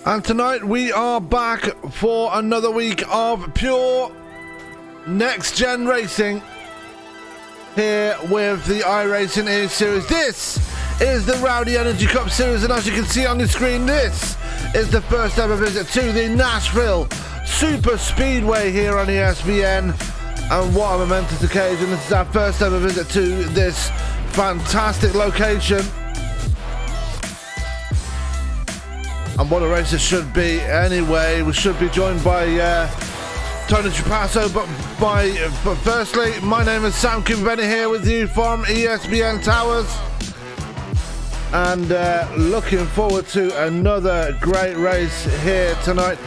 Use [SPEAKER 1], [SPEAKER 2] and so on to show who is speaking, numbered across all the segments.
[SPEAKER 1] And tonight we are back for another week of pure next-gen racing here with the iRacing E Series. This is the Rowdy Energy Cup Series, and as you can see on the screen, this is the first ever visit to the Nashville Super Speedway here on ESPN. And what a momentous occasion. This is our first ever visit to this fantastic location. And what a race it should be anyway. We should be joined by Tony Trapasso, but firstly, my name is Sam Cooper Bennett here with you from ESPN Towers. And looking forward to another great race here tonight.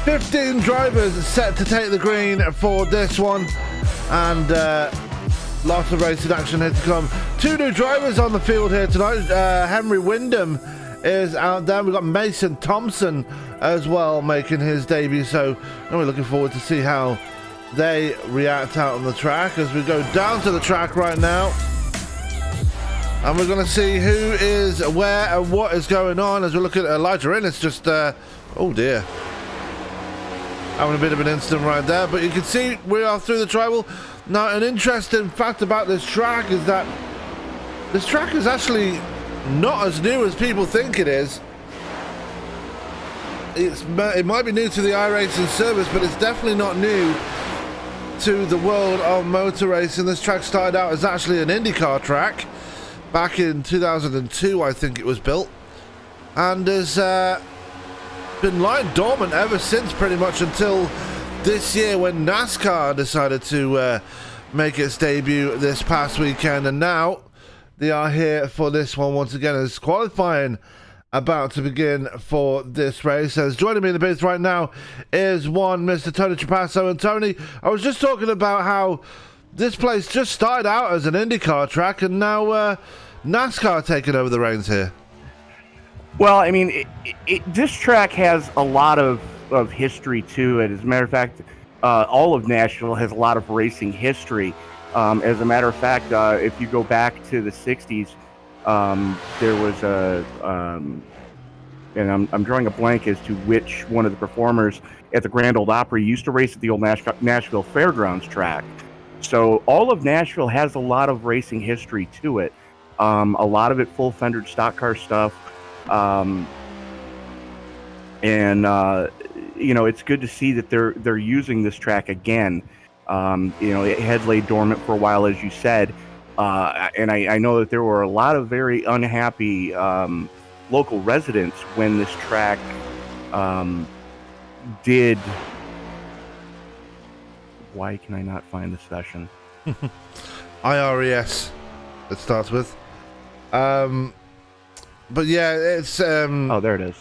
[SPEAKER 1] 15 drivers set to take the green for this one, and lots of racing action here to come. Two new drivers on the field here tonight. Henry Wyndham is out there. We've got Mason Thompson as well making his debut, so we're looking forward to see how they react out on the track as we go down to the track right now. And we're going to see who is where and what is going on as we look at Elijah Innes. Just, oh dear, having a bit of an incident right there, but you can see we are through the tribal. Now, an interesting fact about this track is that this track is actually not as new as people think it is. It might be new to the iRacing service, but it's definitely not new to the world of motor racing. This track started out as actually an IndyCar track back in 2002, I think it was built, and has been lying dormant ever since, pretty much until this year when NASCAR decided to make its debut this past weekend, and now they are here for this one once again as qualifying about to begin for this race. As joining me in the booth right now is one Mr. Tony Trapasso. And Tony, I was just talking about how this place just started out as an IndyCar track, and now NASCAR taking over the reins here.
[SPEAKER 2] Well, I mean, this track has a lot of history to it. As a matter of fact, all of Nashville has a lot of racing history. As a matter of fact, if you go back to the 60s, there was and I'm drawing a blank as to which one of the performers at the Grand Ole Opry used to race at the old Nashville Fairgrounds track. So all of Nashville has a lot of racing history to it. A lot of it full-fendered stock car stuff. You know, it's good to see that they're using this track again. You know, it had laid dormant for a while, as you said, and I know that there were a lot of very unhappy local residents when this track did. Why can I not find the session?
[SPEAKER 1] IRES, it starts with. But yeah, it's
[SPEAKER 2] oh, there it is.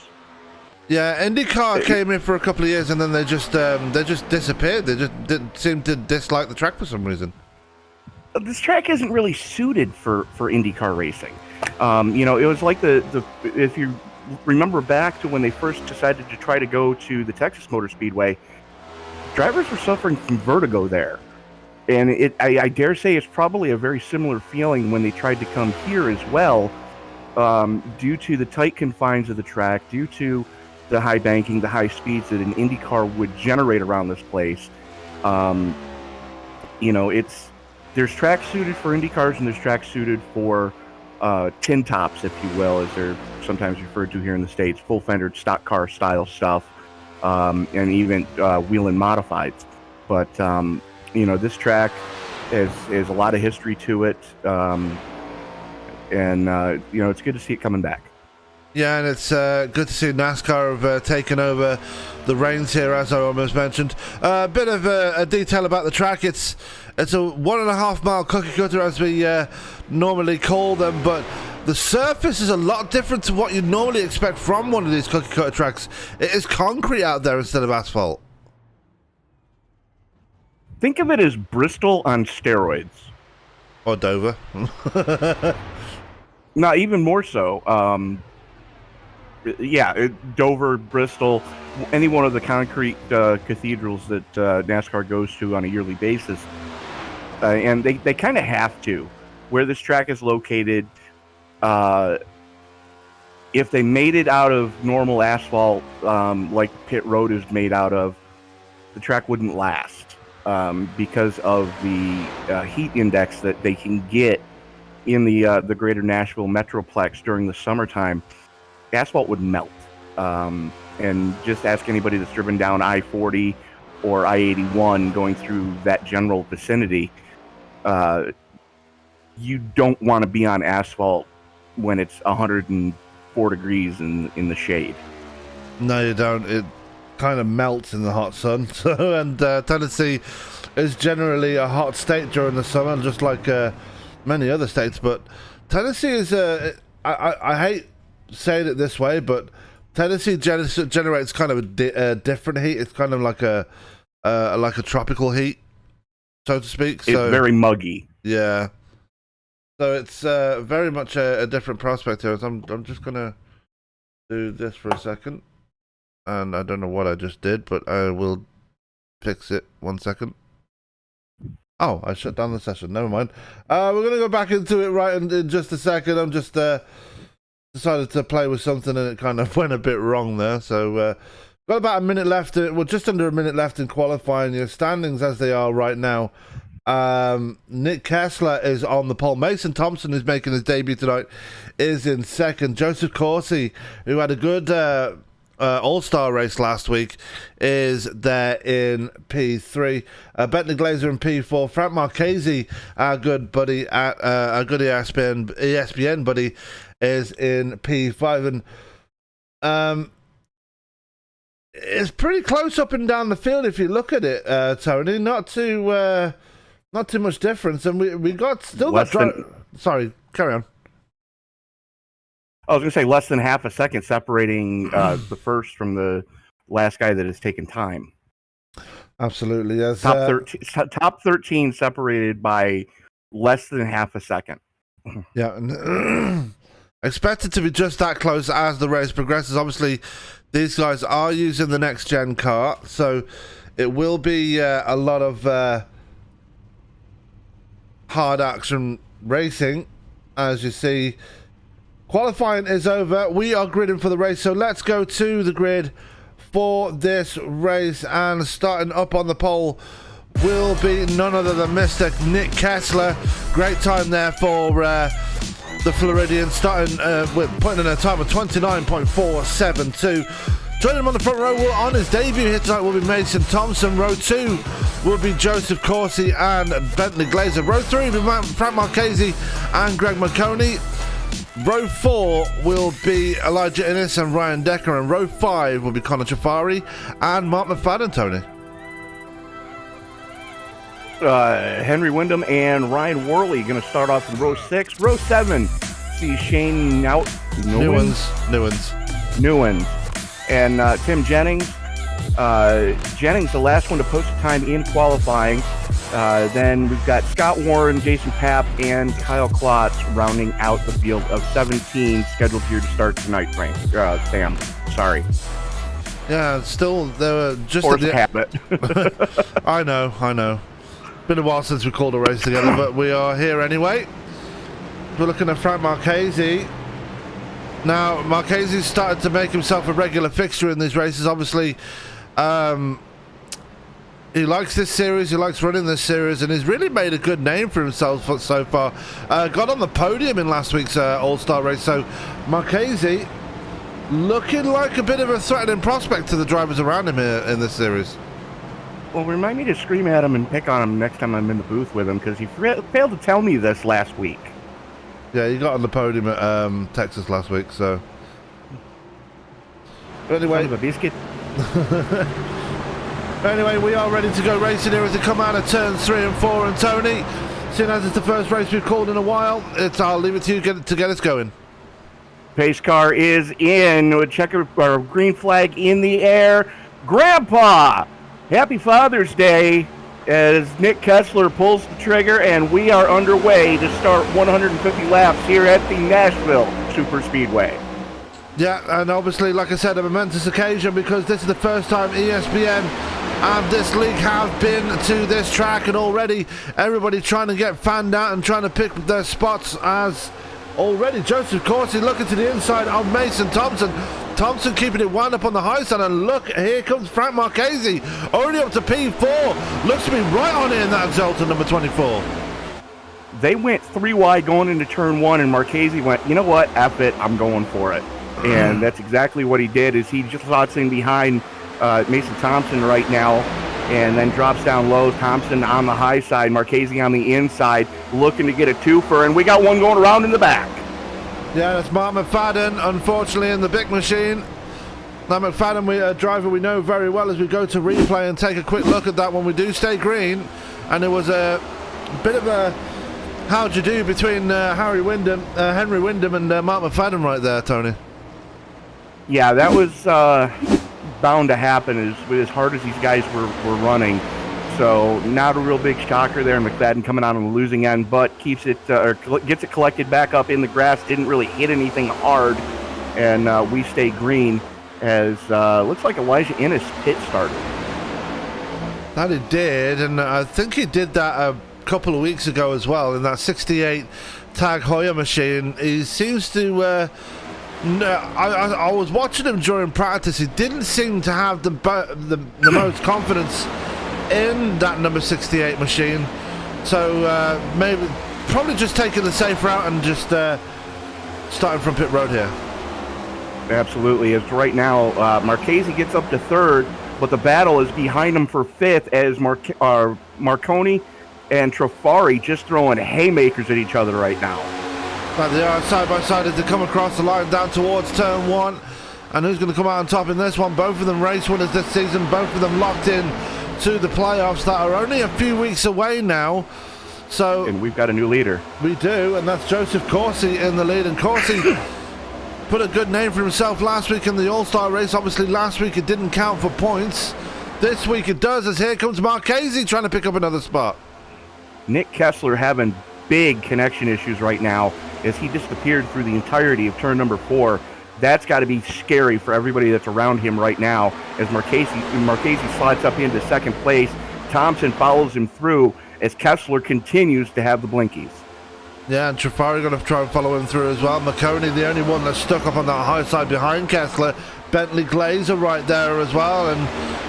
[SPEAKER 1] Yeah, IndyCar came in for a couple of years and then they just disappeared. They just didn't seem to dislike the track for some reason.
[SPEAKER 2] This track isn't really suited for IndyCar racing. You know, it was like the if you remember back to when they first decided to try to go to the Texas Motor Speedway, drivers were suffering from vertigo there. And I dare say it's probably a very similar feeling when they tried to come here as well, due to the tight confines of the track, due to the high banking, the high speeds that an IndyCar would generate around this place. You know, there's tracks suited for IndyCars and there's tracks suited for tin tops, if you will, as they're sometimes referred to here in the States, full-fendered stock car style stuff, and even wheel and modifieds. But you know, this track has a lot of history to it, and you know, it's good to see it coming back.
[SPEAKER 1] Yeah, and it's good to see NASCAR have taken over the reins here, as I almost mentioned. A bit of a detail about the track. It's a 1.5 mile cookie cutter, as we normally call them, but the surface is a lot different to what you'd normally expect from one of these cookie cutter tracks. It is concrete out there instead of asphalt.
[SPEAKER 2] Think of it as Bristol on steroids.
[SPEAKER 1] Or Dover.
[SPEAKER 2] No, even more so. Yeah, Dover, Bristol, any one of the concrete cathedrals that NASCAR goes to on a yearly basis. And they kind of have to. Where this track is located, if they made it out of normal asphalt, like pit road is made out of, the track wouldn't last because of the heat index that they can get in the greater Nashville metroplex during the summertime. Asphalt would melt. And just ask anybody that's driven down I-40 or I-81 going through that general vicinity. You don't want to be on asphalt when it's 104 degrees in the shade.
[SPEAKER 1] No, you don't. It kind of melts in the hot sun. So, and Tennessee is generally a hot state during the summer, just like many other states. But Tennessee is I hate saying it this way, but Tennessee generates kind of a different heat. It's kind of like a tropical heat, so to speak. So,
[SPEAKER 2] it's very muggy.
[SPEAKER 1] Yeah. So it's very much a different prospect here. So I'm just gonna do this for a second, and I don't know what I just did, but I will fix it. 1 second. Oh, I shut down the session. Never mind. We're gonna go back into it right in just a second. I'm just decided to play with something and it kind of went a bit wrong there. So got about a minute left. Well, just under a minute left in qualifying. Your standings as they are right now. Nick Kessler is on the pole. Mason Thompson, who's making his debut tonight, is in second. Joseph Corsi, who had a good all-star race last week, is there in P3. Bentley Glazer in P4. Frank Marchese, our good buddy, our good ESPN buddy, is in P5. And it's pretty close up and down the field if you look at it, Tony. Not too much difference. And we got still got sorry, carry on.
[SPEAKER 2] I was going to say less than half a second separating the first from the last guy that has taken time.
[SPEAKER 1] Absolutely, yes.
[SPEAKER 2] Top 13 separated by less than half a second.
[SPEAKER 1] Yeah, and expected to be just that close as the race progresses. Obviously, these guys are using the next gen car, so it will be a lot of hard action racing, as you see. Qualifying is over. We are gridding for the race, so let's go to the grid for this race. And starting up on the pole will be none other than Mr. Nick Kessler. Great time there for the Floridian, starting with putting in a time of 29.472. Joining him on the front row on his debut here tonight will be Mason Thompson. Row 2 will be Joseph Corsi and Bentley Glazer. Row 3 will be Frank Marchese and Greg McConey. Row 4 will be Elijah Innes and Ryan Decker, and row 5 will be Connor Chafari and Mark McFadden, Tony.
[SPEAKER 2] Henry Wyndham and Ryan Worley going to start off in row 6. Row 7, see Shane Newens. And Tim Jennings. Jennings, the last one to post a time in qualifying. Then we've got Scott Warren, Jason Papp, and Kyle Klotz rounding out the field of 17 scheduled here to start tonight, Frank. Sam, sorry.
[SPEAKER 1] Yeah, still, they were just
[SPEAKER 2] Force of habit.
[SPEAKER 1] I know. Been a while since we called a race together, but we are here anyway. We're looking at Frank Marchese. Now, Marchese's started to make himself a regular fixture in these races. Obviously, he likes this series, he likes running this series, and he's really made a good name for himself so far. Got on the podium in last week's All-Star race, so Marchese looking like a bit of a threatening prospect to the drivers around him here in this series.
[SPEAKER 2] Well, remind me to scream at him and pick on him next time I'm in the booth with him, because he failed to tell me this last week.
[SPEAKER 1] Yeah, he got on the podium at Texas last week, so... Anyway...
[SPEAKER 2] Son of a biscuit.
[SPEAKER 1] Anyway, we are ready to go racing here as we come out of turns 3 and 4. And Tony, seeing as it's the first race we've called in a while, I'll leave it to you to get us going.
[SPEAKER 2] Pace car is in. Checker or green flag in the air. Grandpa, happy Father's Day as Nick Kessler pulls the trigger, and we are underway to start 150 laps here at the Nashville Superspeedway.
[SPEAKER 1] Yeah, and obviously, like I said, a momentous occasion because this is the first time ESPN and this league have been to this track, and already everybody trying to get fanned out and trying to pick their spots as already. Joseph Corsi looking to the inside of Mason Thompson. Thompson keeping it wound up on the high side, and look, here comes Frank Marchese, already up to P4. Looks to be right on in that Zelta number 24.
[SPEAKER 2] They went 3 wide going into turn 1, and Marchese went, you know what, F it, I'm going for it. And that's exactly what he did, is he just slots in behind Mason Thompson right now, and then drops down low. Thompson on the high side, Marchese on the inside, looking to get a twofer, and we got one going around in the back.
[SPEAKER 1] Yeah, that's Mark McFadden, unfortunately, in the big machine. Now, McFadden, a driver we know very well, as we go to replay and take a quick look at that when we do stay green. And there was a bit of a how'd you do between Henry Wyndham and Mark McFadden right there, Tony.
[SPEAKER 2] Yeah, that was bound to happen as hard as these guys were running. So not a real big shocker there. McFadden coming out on the losing end, but keeps it or gets it collected back up in the grass. Didn't really hit anything hard, and we stay green as looks like Elijah Ennis pit started.
[SPEAKER 1] That he did, and I think he did that a couple of weeks ago as well in that 68 Tag Heuer machine. He seems to. I was watching him during practice. He didn't seem to have the most confidence in that number 68 machine, so maybe probably just taking the safe route and just starting from pit road here.
[SPEAKER 2] Absolutely. As right now, Marchese gets up to third, but the battle is behind him for fifth as Marconi and Trafari just throwing haymakers at each other right now.
[SPEAKER 1] But they are side by side as they come across the line down towards turn 1. And who's going to come out on top in this one? Both of them race winners this season, both of them locked in to the playoffs that are only a few weeks away now. So,
[SPEAKER 2] and we've got a new leader.
[SPEAKER 1] We do, and that's Joseph Corsi in the lead. And Corsi put a good name for himself last week in the All-Star race. Obviously, last week it didn't count for points. This week it does, as here comes Marchese trying to pick up another spot.
[SPEAKER 2] Nick Kessler having big connection issues right now as he disappeared through the entirety of turn number 4. That's got to be scary for everybody that's around him right now as Marchese slides up into second place. Thompson follows him through as Kessler continues to have the blinkies.
[SPEAKER 1] Yeah, and Trafari going to try and follow him through as well. McConey, the only one that's stuck up on that high side behind Kessler. Bentley Glazer right there as well, and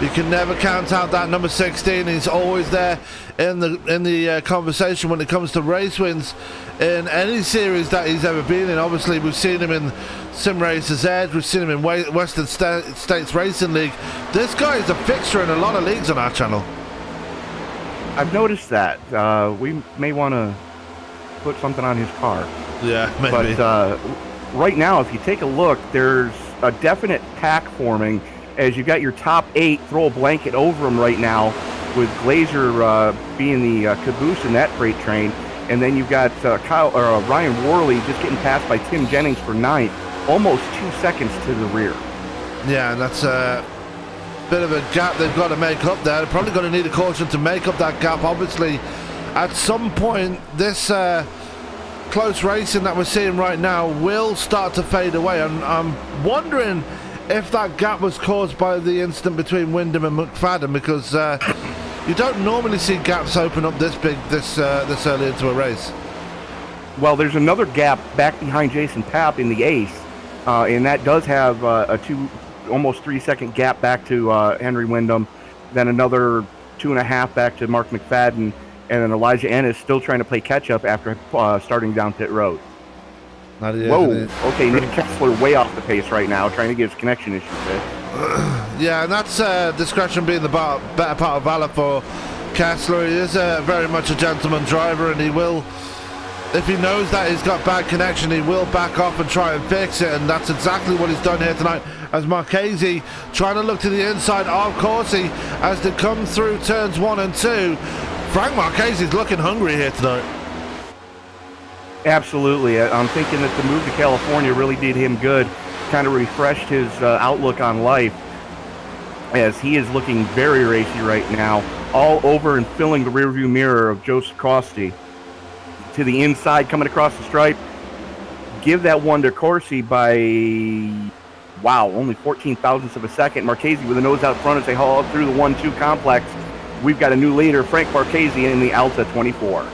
[SPEAKER 1] you can never count out that number 16. He's always there in the conversation when it comes to race wins in any series that he's ever been in. Obviously, we've seen him in Sim Racers Edge, we've seen him in Western States Racing League. This guy is a fixture in a lot of leagues on our channel.
[SPEAKER 2] I've noticed that. We may want to put something on his car.
[SPEAKER 1] Yeah, maybe.
[SPEAKER 2] But right now, if you take a look, there's a definite pack forming as you got your top 8 throw a blanket over them right now, with Glazer being the caboose in that freight train, and then you've got Ryan Worley just getting passed by Tim Jennings for 9th, almost 2 seconds to the rear. Yeah,
[SPEAKER 1] and that's a bit of a gap they've got to make up there. They're probably going to need a caution to make up that gap. Obviously, at some point, this close racing that we're seeing right now will start to fade away, and I'm wondering if that gap was caused by the incident between Wyndham and McFadden, because you don't normally see gaps open up this big this early into a race.
[SPEAKER 2] Well, there's another gap back behind Jason Papp in the ace, and that does have a almost 3 second gap back to Henry Wyndham, then another 2.5 back to Mark McFadden, and then Elijah Ennis still trying to play catch-up after starting down pit road. Whoa, okay, Nick Kessler way off the pace right now, trying to get his connection issues fixed.
[SPEAKER 1] Yeah, and that's discretion being the better part of valor for Kessler. He is very much a gentleman driver, and he will, if he knows that he's got bad connection, he will back off and try and fix it, and that's exactly what he's done here tonight, as Marchese trying to look to the inside of Corsi as they come through turns 1 and 2. Frank Marchese's looking hungry here tonight.
[SPEAKER 2] Absolutely. I'm thinking that the move to California really did him good, kind of refreshed his outlook on life, as he is looking very racy right now, all over and filling the rearview mirror of Joseph Corsi. To the inside, coming across the stripe, give that one to Corsi by, wow, only 14 thousandths of a second. Marchese with a nose out front as they haul through the 1-2 complex. We've got a new leader, Frank Marchese, in the Alta 24.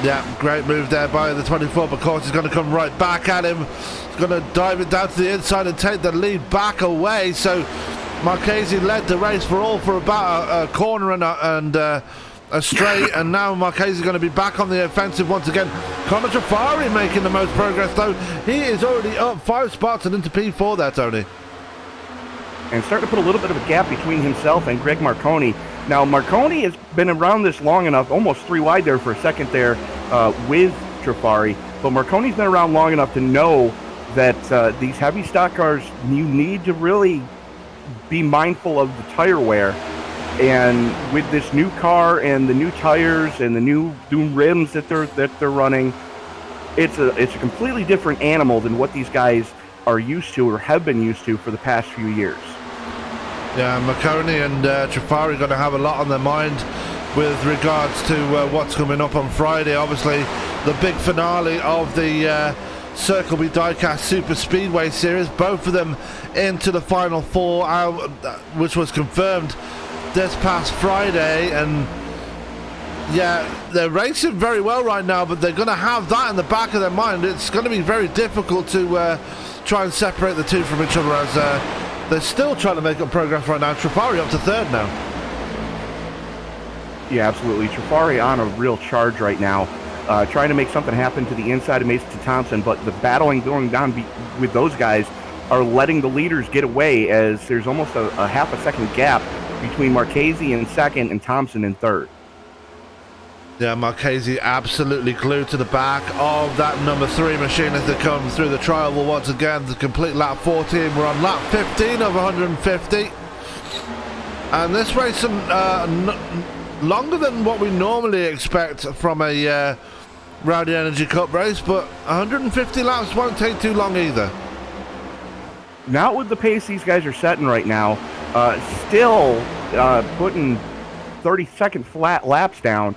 [SPEAKER 1] Yeah, great move there by the 24, but of course he's going to come right back at him. He's going to dive it down to the inside and take the lead back away. So Marchese led the race for about a corner and a straight, and now Marchese is going to be back on the offensive once again. Connor Trafari making the most progress, though. He is already up 5 spots and into P4 there, Tony.
[SPEAKER 2] And starting to put a little bit of a gap between himself and Greg Marconi. Now, Marconi has been around this long enough, almost 3 wide there for a second there with Trafari, but Marconi's been around long enough to know that these heavy stock cars, you need to really be mindful of the tire wear. And with this new car and the new tires and the new rims that they're running, it's a completely different animal than what these guys are used to or have been used to for the past few years.
[SPEAKER 1] Yeah, Marconi and Trafari are going to have a lot on their mind with regards to what's coming up on Friday. Obviously, the big finale of the Circle B Diecast Super Speedway Series. Both of them into the final 4, which was confirmed this past Friday. And yeah, they're racing very well right now, but they're going to have that in the back of their mind. It's going to be very difficult to try and separate the two from each other, as they're still trying to make up progress right now. Trafari up to 3rd now.
[SPEAKER 2] Yeah, absolutely. Trafari on a real charge right now, trying to make something happen to the inside of Mason Thompson, but the battling going down with those guys are letting the leaders get away, as there's almost a half a second gap between Marchese in 2nd and Thompson in 3rd.
[SPEAKER 1] Yeah, Marchese absolutely glued to the back of that number 3 machine as they come through the trial. Well, once again, the complete lap 14. We're on lap 15 of 150. And this race is longer than what we normally expect from a Rowdy Energy Cup race, but 150 laps won't take too long either.
[SPEAKER 2] Not with the pace these guys are setting right now. Still putting 30-second flat laps down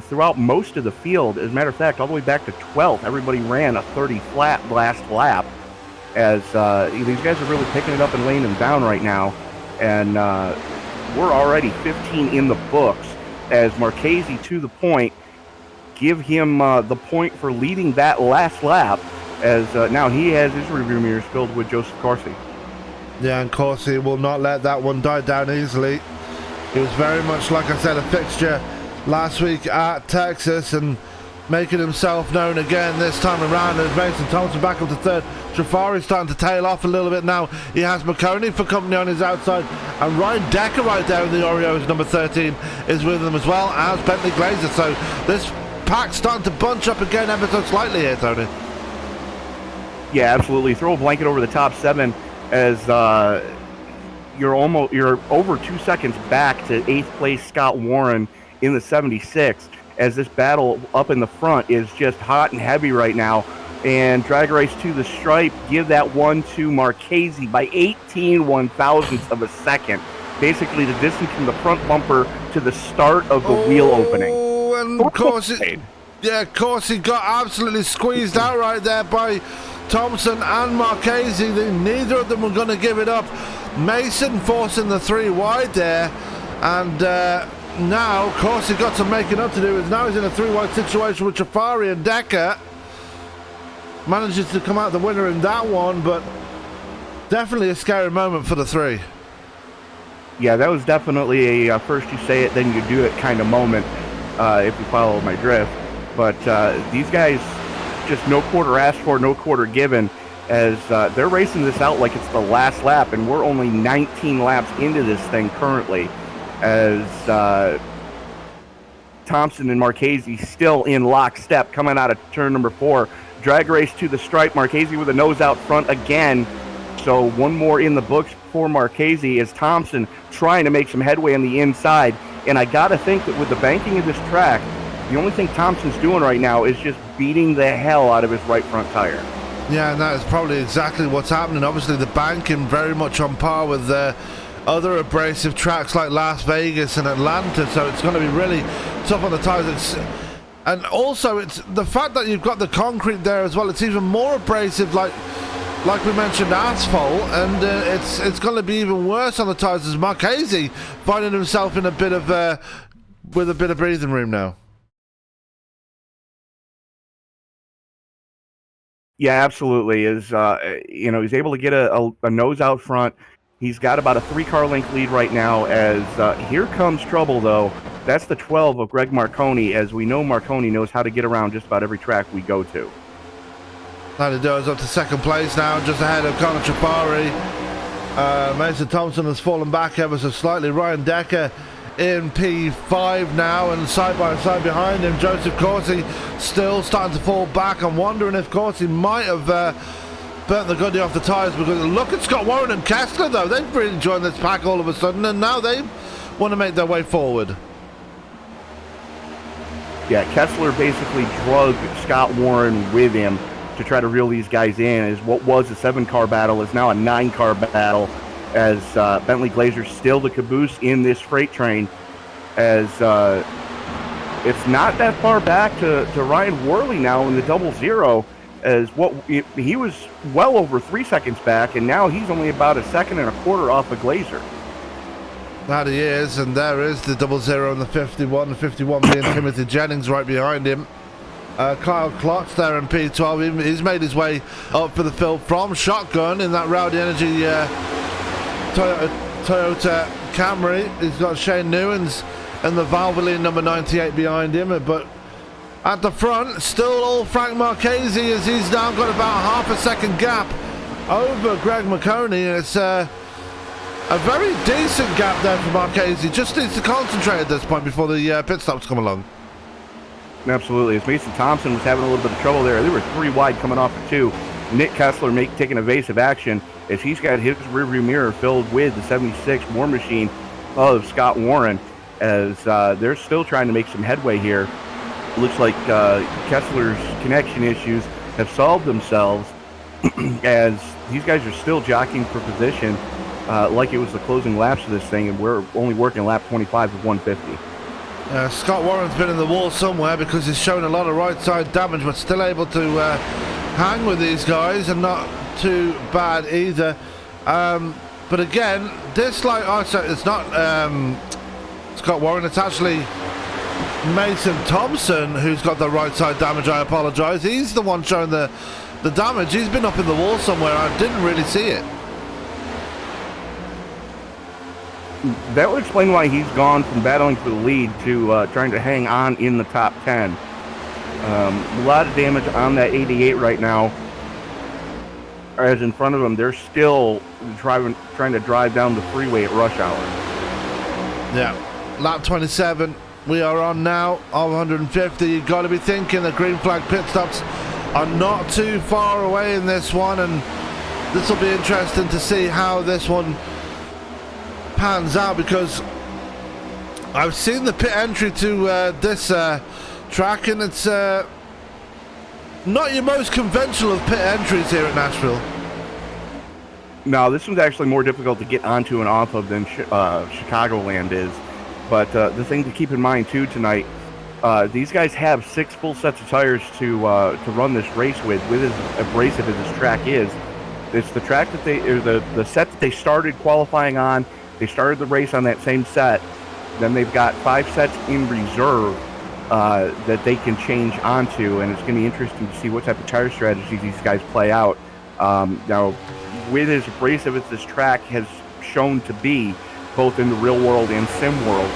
[SPEAKER 2] throughout most of the field. As a matter of fact, all the way back to 12th, everybody ran a 30 flat last lap, as these guys are really picking it up and laying them down right now. And we're already 15 in the books, as Marchese, to the point, give him the point for leading that last lap, as now he has his rearview mirrors filled with Joseph Corsi.
[SPEAKER 1] Yeah, and Corsi will not let that one die down easily. He was very much, like I said, a fixture last week at Texas, and making himself known again this time around as Mason Thompson back up to 3rd. Trafari's starting to tail off a little bit now. He has Marconi for company on his outside, and Ryan Decker right there in the Oreos, number 13, is with them as well as Bentley Glazer. So this pack's starting to bunch up again ever so slightly here, Tony.
[SPEAKER 2] Yeah, absolutely. Throw a blanket over the top 7, as you're over 2 seconds back to 8th place Scott Warren in the 76, as this battle up in the front is just hot and heavy right now. And drag race to the stripe, give that one to Marchese by 18 1/1000ths of a second. Basically the distance from the front bumper to the start of the wheel opening.
[SPEAKER 1] Oh, and of course, Corsi got absolutely squeezed out right there by Thompson and Marchese. Neither of them were going to give it up. Mason forcing the 3 wide there, and now Corsi got some making up to do. Now he's in a 3 wide situation with Trafari, and Decker manages to come out the winner in that one, but definitely a scary moment for the 3.
[SPEAKER 2] Yeah, that was definitely a first you say it, then you do it kind of moment, if you follow my drift. But these guys, just no quarter asked for, no quarter given, as they're racing this out like it's the last lap, and we're only 19 laps into this thing currently, as Thompson and Marchese still in lockstep coming out of turn number 4. Drag race to the stripe, Marchese with a nose out front again. So one more in the books for Marchese, as Thompson trying to make some headway on the inside. And I got to think that with the banking of this track, the only thing Thompson's doing right now is just beating the hell out of his right front tire.
[SPEAKER 1] Yeah, and that is probably exactly what's happening. Obviously, the banking very much on par with other abrasive tracks like Las Vegas and Atlanta, so it's going to be really tough on the tires. And also, it's the fact that you've got the concrete there as well. It's even more abrasive, like we mentioned, asphalt, and it's going to be even worse on the tires, as Marchese finding himself in a bit of with a bit of breathing room now.
[SPEAKER 2] Yeah, absolutely. He's able to get a nose out front. He's got about a 3-car length lead right now. As here comes trouble, though. That's the 12 of Greg Marconi. As we know, Marconi knows how to get around just about every track we go to.
[SPEAKER 1] That he does, up to second place now, just ahead of Connor Trapari. Mason Thompson has fallen back ever so slightly. Ryan Decker in P5 now, and side by side behind him, Joseph Corsi still starting to fall back. I'm wondering if Corsi might have burnt the goodie off the tyres, because look at Scott Warren and Kessler, though. They've really joined this pack all of a sudden, and now they want to make their way forward.
[SPEAKER 2] Yeah, Kessler basically drug Scott Warren with him to try to reel these guys in. As what was a 7-car battle is now a 9-car battle, as Bentley Glazer's still the caboose in this freight train, as it's not that far back to Ryan Worley now in the 00, as he was well over 3 seconds back, and now he's only about a second and a quarter off of Glazer.
[SPEAKER 1] That he is, and there is the 00 and the 51, the 51 being Timothy Jennings right behind him. Kyle Klotz there in P12, he's made his way up for the fill from shotgun in that Rowdy Energy Toyota Camry. He's got Shane Newens and the Valvoline number 98 behind him, but at the front, still all Frank Marchese, as he's now got about half a second gap over Greg Marconi. It's a very decent gap there for Marchese. Just needs to concentrate at this point before the pit stops come along.
[SPEAKER 2] Absolutely. As Mason Thompson was having a little bit of trouble there, they were 3 wide coming off of 2. Nick Kessler taking evasive action, as he's got his rearview mirror filled with the 76 War Machine of Scott Warren, as they're still trying to make some headway here. It looks like Kessler's connection issues have solved themselves, as these guys are still jockeying for position like it was the closing laps of this thing, and we're only working lap 25 of 150.
[SPEAKER 1] Scott Warren's been in the wall somewhere, because he's shown a lot of right side damage, but still able to hang with these guys, and not too bad either. But again, this, like I said, it's not Scott Warren, it's actually Mason Thompson who's got the right side damage. I apologize. He's the one showing the damage. He's been up in the wall somewhere. I didn't really see it.
[SPEAKER 2] That would explain why he's gone from battling for the lead to trying to hang on in the top 10. A lot of damage on that 88 right now. As in front of him, they're still trying to drive down the freeway at rush hour.
[SPEAKER 1] Yeah, lap 27 we are on now, of 150. You've got to be thinking the green flag pit stops are not too far away in this one, and this will be interesting to see how this one pans out, because I've seen the pit entry to this track, and it's not your most conventional of pit entries here at Nashville.
[SPEAKER 2] No, this one's actually more difficult to get onto and off of than Chicagoland is. But the thing to keep in mind too tonight, these guys have 6 full sets of tires to run this race with as abrasive as this track is. It's the track that the set that they started qualifying on. They started the race on that same set. Then they've got 5 sets in reserve that they can change onto, and it's going to be interesting to see what type of tire strategies these guys play out. Now, with as abrasive as this track has shown to be, both in the real world and sim world,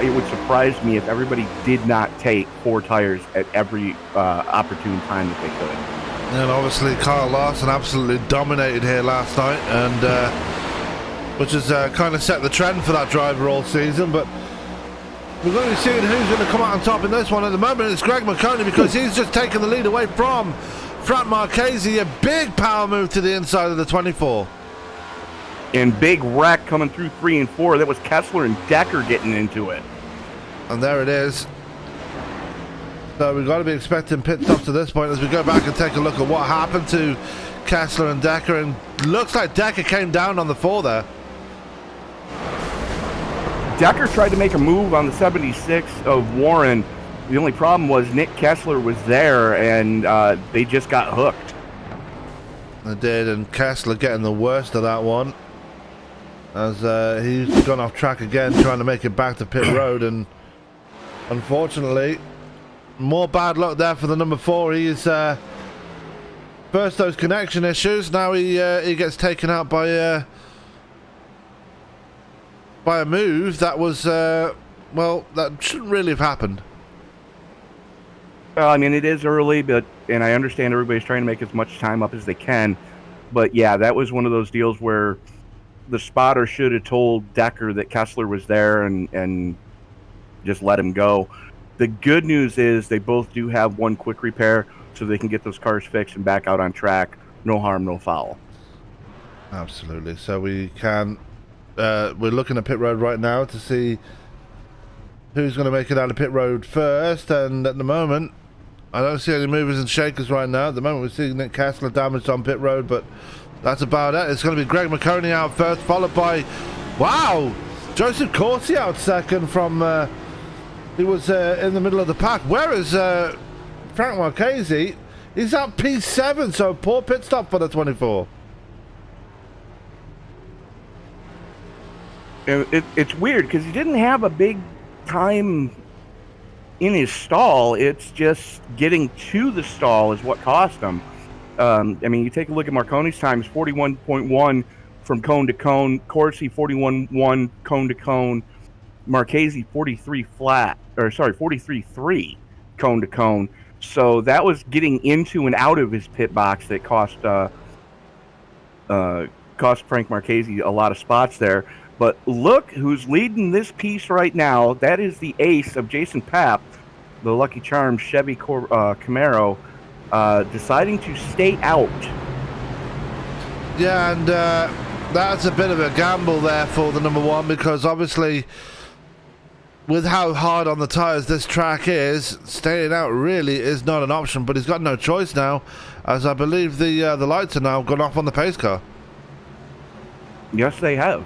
[SPEAKER 2] it would surprise me if everybody did not take 4 tires at every opportune time that they could.
[SPEAKER 1] And obviously Kyle Larson absolutely dominated here last night, and which has kind of set the trend for that driver all season. But we're going to be seeing who's going to come out on top in this one. At the moment it's Greg Marconi, because he's just taken the lead away from Frank Marchese. A big power move to the inside of the 24.
[SPEAKER 2] And big wreck coming through 3 and 4. That was Kessler and Decker getting into it.
[SPEAKER 1] And there it is. So we've got to be expecting pit stops at this point as we go back and take a look at what happened to Kessler and Decker. And looks like Decker came down on the 4 there.
[SPEAKER 2] Decker tried to make a move on the 76 of Warren. The only problem was Nick Kessler was there, and they just got hooked.
[SPEAKER 1] They did, and Kessler getting the worst of that one, as he's gone off track again, trying to make it back to pit road, and unfortunately, more bad luck there for the number 4. He is First those connection issues, now he gets taken out by a move that was, well, that shouldn't really have happened.
[SPEAKER 2] Well, I mean, it is early, and I understand everybody's trying to make as much time up as they can. But yeah, that was one of those deals where the spotter should have told Decker that Kessler was there and just let him go. The good news is they both do have one quick repair, so they can get those cars fixed and back out on track. No harm, no foul.
[SPEAKER 1] Absolutely. So we can, we're looking at pit road right now to see who's going to make it out of pit road first. And at the moment, I don't see any movers and shakers right now. At the moment, we're seeing Nick Kessler damaged on pit road, but that's about it. It's going to be Greg McConey out first, followed by, wow, Joseph Corsi out second from, he was in the middle of the pack. Where is Frank Marchese? He's at P7, so poor pit stop for the 24.
[SPEAKER 2] It's weird because he didn't have a big time in his stall. It's just getting to the stall is what cost him. I mean, you take a look at Marconi's times, 41.1 from cone to cone, Corsi 41.1 cone to cone, Marchese 43.3 cone to cone. So that was getting into and out of his pit box that cost Frank Marchese a lot of spots there. But look who's leading this piece right now. That is the ace of Jason Papp, the Lucky Charms Chevy Camaro, deciding to stay out.
[SPEAKER 1] Yeah, and that's a bit of a gamble there for the number one, because obviously with how hard on the tires this track is, staying out really is not an option. But he's got no choice now, as I believe the lights are now gone off on the pace car.
[SPEAKER 2] Yes, they have.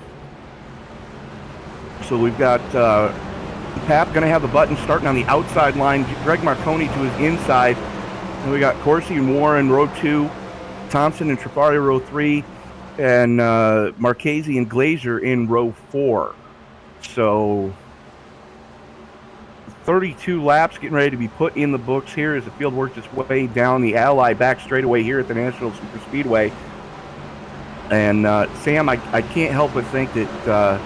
[SPEAKER 2] So we've got Papp going to have the button starting on the outside line, Greg Marconi to his inside. And we got Corsi and Warren, row 2, Thompson and Trafari, row 3, and Marchese and Glazer in row 4. So 32 laps getting ready to be put in the books here as the field works its way down the Ally back straightaway here at the Nashville Superspeedway. And Sam, I can't help but think that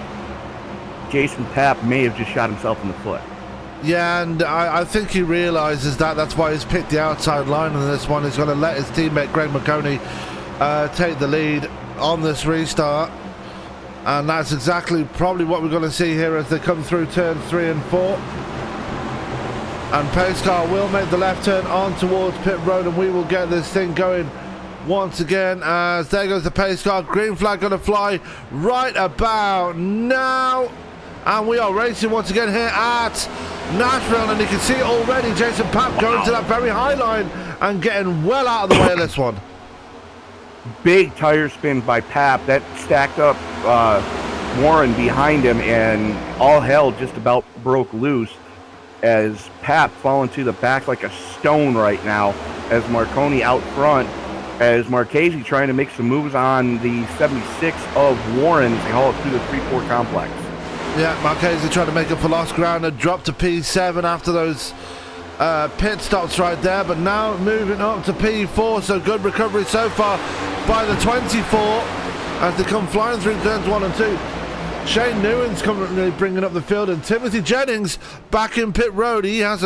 [SPEAKER 2] Jason Papp may have just shot himself in the foot.
[SPEAKER 1] Yeah, and I think he realizes that. That's why he's picked the outside line on this one. He's going to let his teammate Greg McConey take the lead on this restart. And that's exactly probably what we're going to see here as they come through turns 3 and 4. And pace car will make the left turn on towards pit road, and we will get this thing going once again, as there goes the pace car. Green flag going to fly right about now, and we are racing once again here at Nashville, and you can see it already. Jason Papp going to that very high line and getting well out of the way of this one.
[SPEAKER 2] Big tire spin by Papp that stacked up Warren behind him, and all hell just about broke loose as Papp falling to the back like a stone right now, as Marconi out front, as Marchese trying to make some moves on the 76 of Warren as they haul it through the 3-4 complex.
[SPEAKER 1] Yeah, Marchese trying to make up for lost ground and drop to P7 after those pit stops right there, but now moving up to P4, so good recovery so far by the 24 as they come flying through turns 1 and 2. Shane Newen's currently bringing up the field, and Timothy Jennings back in pit road. I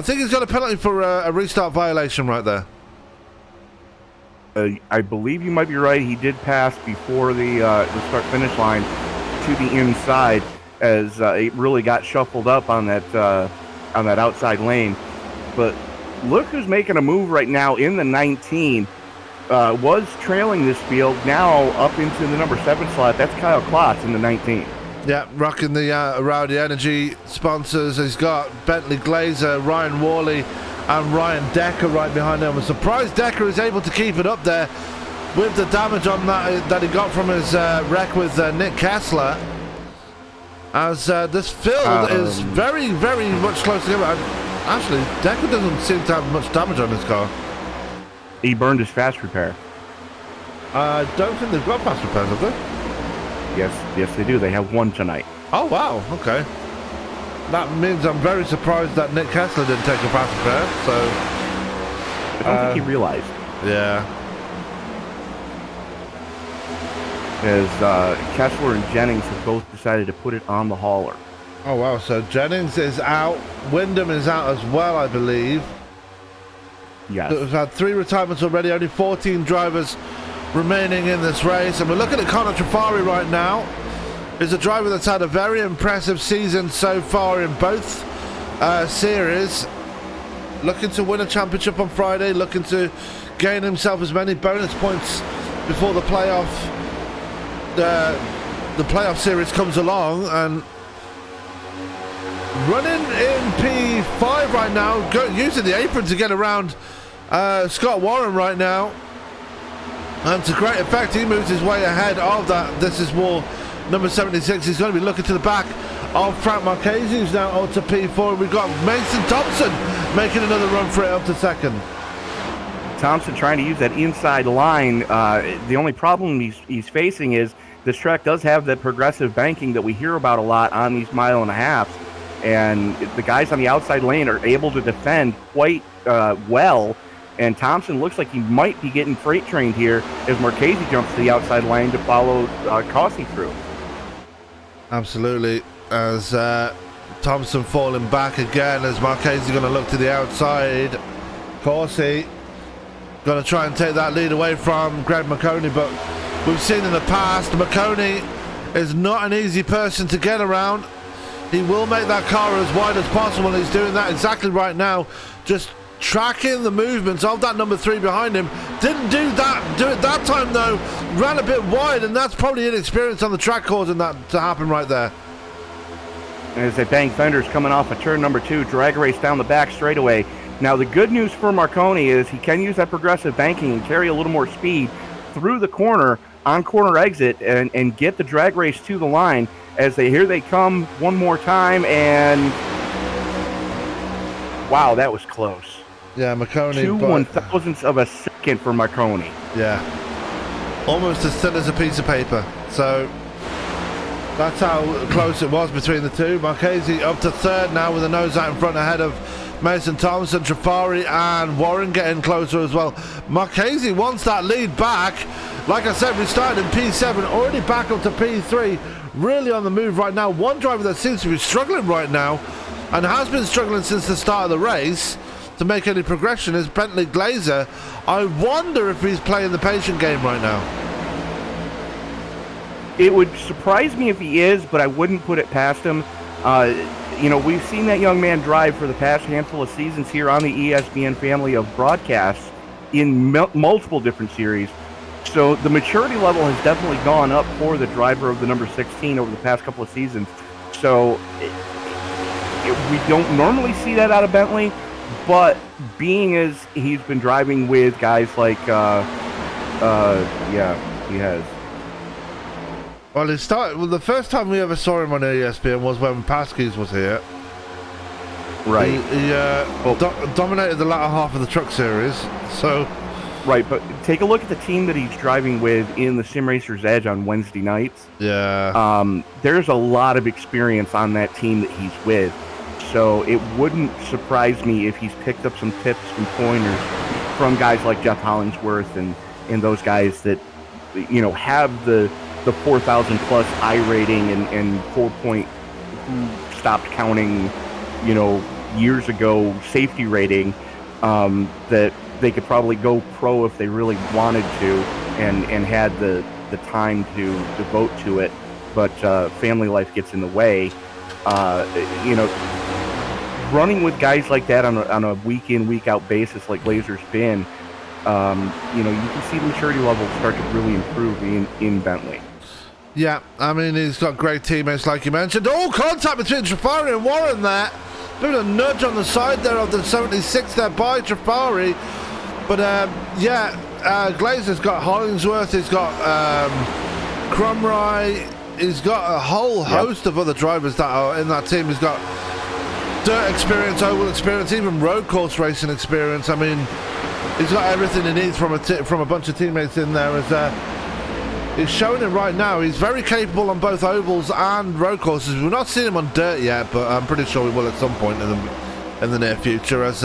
[SPEAKER 1] think he's got a penalty for a restart violation right there.
[SPEAKER 2] I believe you might be right. He did pass before the start-finish line to the inside, as it really got shuffled up on that outside lane. But look who's making a move right now in the 19. Was trailing this field, now up into the number 7 slot. That's Kyle Klotz in the 19.
[SPEAKER 1] Yeah, rocking the Rowdy Energy sponsors. He's got Bentley Glazer, Ryan Worley, and Ryan Decker right behind him. I'm surprised Decker is able to keep it up there with the damage on that he got from his wreck with Nick Kessler. As this field is very, very much close together. Actually, Decker doesn't seem to have much damage on his car.
[SPEAKER 2] He burned his fast repair.
[SPEAKER 1] I don't think they've got fast repairs, have they?
[SPEAKER 2] Yes, they do. They have one tonight.
[SPEAKER 1] Oh, wow. Okay. That means I'm very surprised that Nick Kessler didn't take a fast repair. So
[SPEAKER 2] I don't think he realized.
[SPEAKER 1] Yeah.
[SPEAKER 2] As Kessler and Jennings have both decided to put it on the hauler.
[SPEAKER 1] Oh, wow. So Jennings is out. Wyndham is out as well, I believe.
[SPEAKER 2] Yes.
[SPEAKER 1] We've had 3 retirements already. Only 14 drivers remaining in this race. And we're looking at Connor Trafari right now. He's a driver that's had a very impressive season so far in both series. Looking to win a championship on Friday. Looking to gain himself as many bonus points before the playoff series comes along, and running in P5 right now, using the apron to get around Scott Warren right now, and to great effect. He moves his way ahead of that. This is War number 76. He's going to be looking to the back of Frank Marchese, who's now on to P4. We've got Mason Thompson making another run for it up to second.
[SPEAKER 2] Thompson trying to use that inside line. The only problem he's facing is this track does have that progressive banking that we hear about a lot on these mile and a half, and the guys on the outside lane are able to defend quite well, and Thompson looks like he might be getting freight trained here as Marchese jumps to the outside lane to follow Cossey through.
[SPEAKER 1] Absolutely, as Thompson falling back again, as Marchese going to look to the outside. Cossey going to try and take that lead away from Greg McConey, but we've seen in the past, McConey is not an easy person to get around. He will make that car as wide as possible, and he's doing that exactly right now, just tracking the movements of that number 3 behind him. Didn't do it that time though, ran a bit wide, and that's probably inexperience on the track causing that to happen right there.
[SPEAKER 2] As they bang fenders coming off of turn number 2, drag race down the back straightaway. Now the good news for Marconi is he can use that progressive banking and carry a little more speed through the corner on corner exit and get the drag race to the line as here they come one more time, and wow, that was close.
[SPEAKER 1] Yeah, Marconi.
[SPEAKER 2] 2 1,000ths of a second for Marconi.
[SPEAKER 1] Yeah. Almost as thin as a piece of paper. So that's how close it was between the two. Marchese up to third now with a nose out in front ahead of Mason Thompson. Trafari and Warren getting closer as well. Marchese wants that lead back. Like I said, we started in P7, already back up to P3. Really on the move right now. One driver that seems to be struggling right now and has been struggling since the start of the race to make any progression is Bentley Glazer. I wonder if he's playing the patient game right now.
[SPEAKER 2] It would surprise me if he is, but I wouldn't put it past him. We've seen that young man drive for the past handful of seasons here on the ESPN family of broadcasts in multiple different series. So the maturity level has definitely gone up for the driver of the number 16 over the past couple of seasons. So we don't normally see that out of Bentley, but being as he's been driving with guys like, he has.
[SPEAKER 1] Well, the first time we ever saw him on ESPN was when Paskis was here.
[SPEAKER 2] Right.
[SPEAKER 1] He dominated the latter half of the Truck Series. So.
[SPEAKER 2] Right, but take a look at the team that he's driving with in the Sim Racers Edge on Wednesday nights.
[SPEAKER 1] Yeah.
[SPEAKER 2] There's a lot of experience on that team that he's with. So it wouldn't surprise me if he's picked up some tips and pointers from guys like Jeff Hollingsworth and those guys that, have the 4,000 plus I rating and 4-point who stopped counting, years ago safety rating, that they could probably go pro if they really wanted to and had the time to devote to it. But family life gets in the way. Running with guys like that on a week in, week out basis like Glazer's been, you can see the maturity level start to really improve in Bentley.
[SPEAKER 1] Yeah, I mean, he's got great teammates like you mentioned. All contact between Trafari and Warren there. Bit of a nudge on the side there of the 76 there by Trafari. But, Glazer's got Hollingsworth, he's got Crumry, he's got a whole host of other drivers that are in that team. He's got dirt experience, oval experience, even road course racing experience. I mean, he's got everything he needs from a bunch of teammates in there. As he's showing it right now. He's very capable on both ovals and road courses. We've not seen him on dirt yet, but I'm pretty sure we will at some point in the near future. As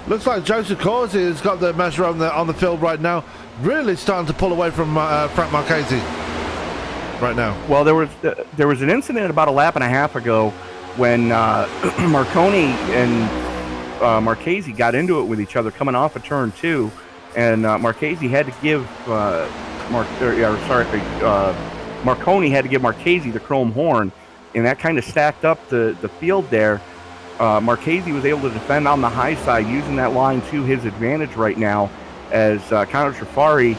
[SPEAKER 1] Looks like Joseph Corsi has got the measure on the field right now. Really starting to pull away from Frank Marchese right now.
[SPEAKER 2] Well, there was an incident about a lap and a half ago when Marconi and Marchese got into it with each other coming off of turn 2, and Marchese had to give Marconi had to give Marchese the chrome horn, and that kind of stacked up the field there. Marchese was able to defend on the high side using that line to his advantage right now, as Conor Trafari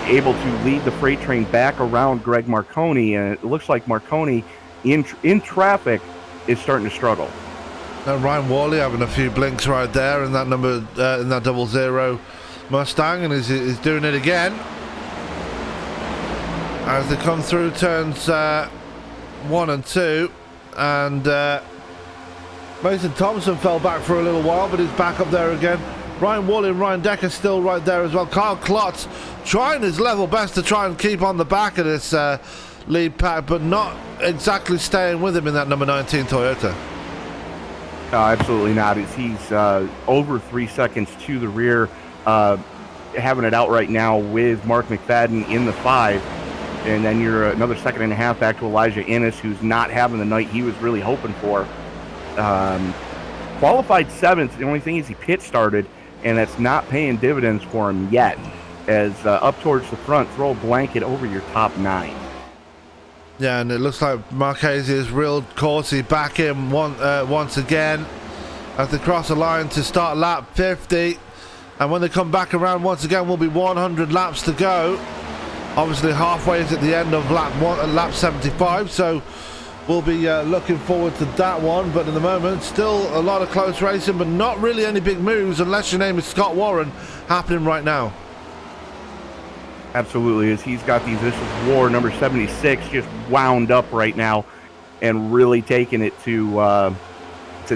[SPEAKER 2] able to lead the freight train back around Greg Marconi, and it looks like Marconi in traffic is starting to struggle.
[SPEAKER 1] Now Ryan Worley having a few blinks right there in that in that 00 Mustang, and he's doing it again as they come through turns 1 and 2, and Mason Thompson fell back for a little while, but he's back up there again. Ryan Worley and Ryan Decker still right there as well. Kyle Klotz trying his level best to try and keep on the back of this lead pack, but not exactly staying with him in that number 19 Toyota.
[SPEAKER 2] Absolutely not. He's over 3 seconds to the rear, having it out right now with Mark McFadden in the 5. And then you're another second and a half back to Elijah Innes, who's not having the night he was really hoping for. Qualified 7th. The only thing is he pit started, and that's not paying dividends for him yet, as up towards the front, throw a blanket over your top 9.
[SPEAKER 1] Yeah, and it looks like Marchese has reeled Corsi back in once again as they cross the line to start lap 50. And when they come back around once again, will be 100 laps to go. Obviously halfway is at the end of lap 75, so we'll be looking forward to that one. But at the moment, still a lot of close racing, but not really any big moves, unless your name is Scott Warren, happening right now.
[SPEAKER 2] Absolutely, as he's got these, this is War number 76 just wound up right now and really taking it to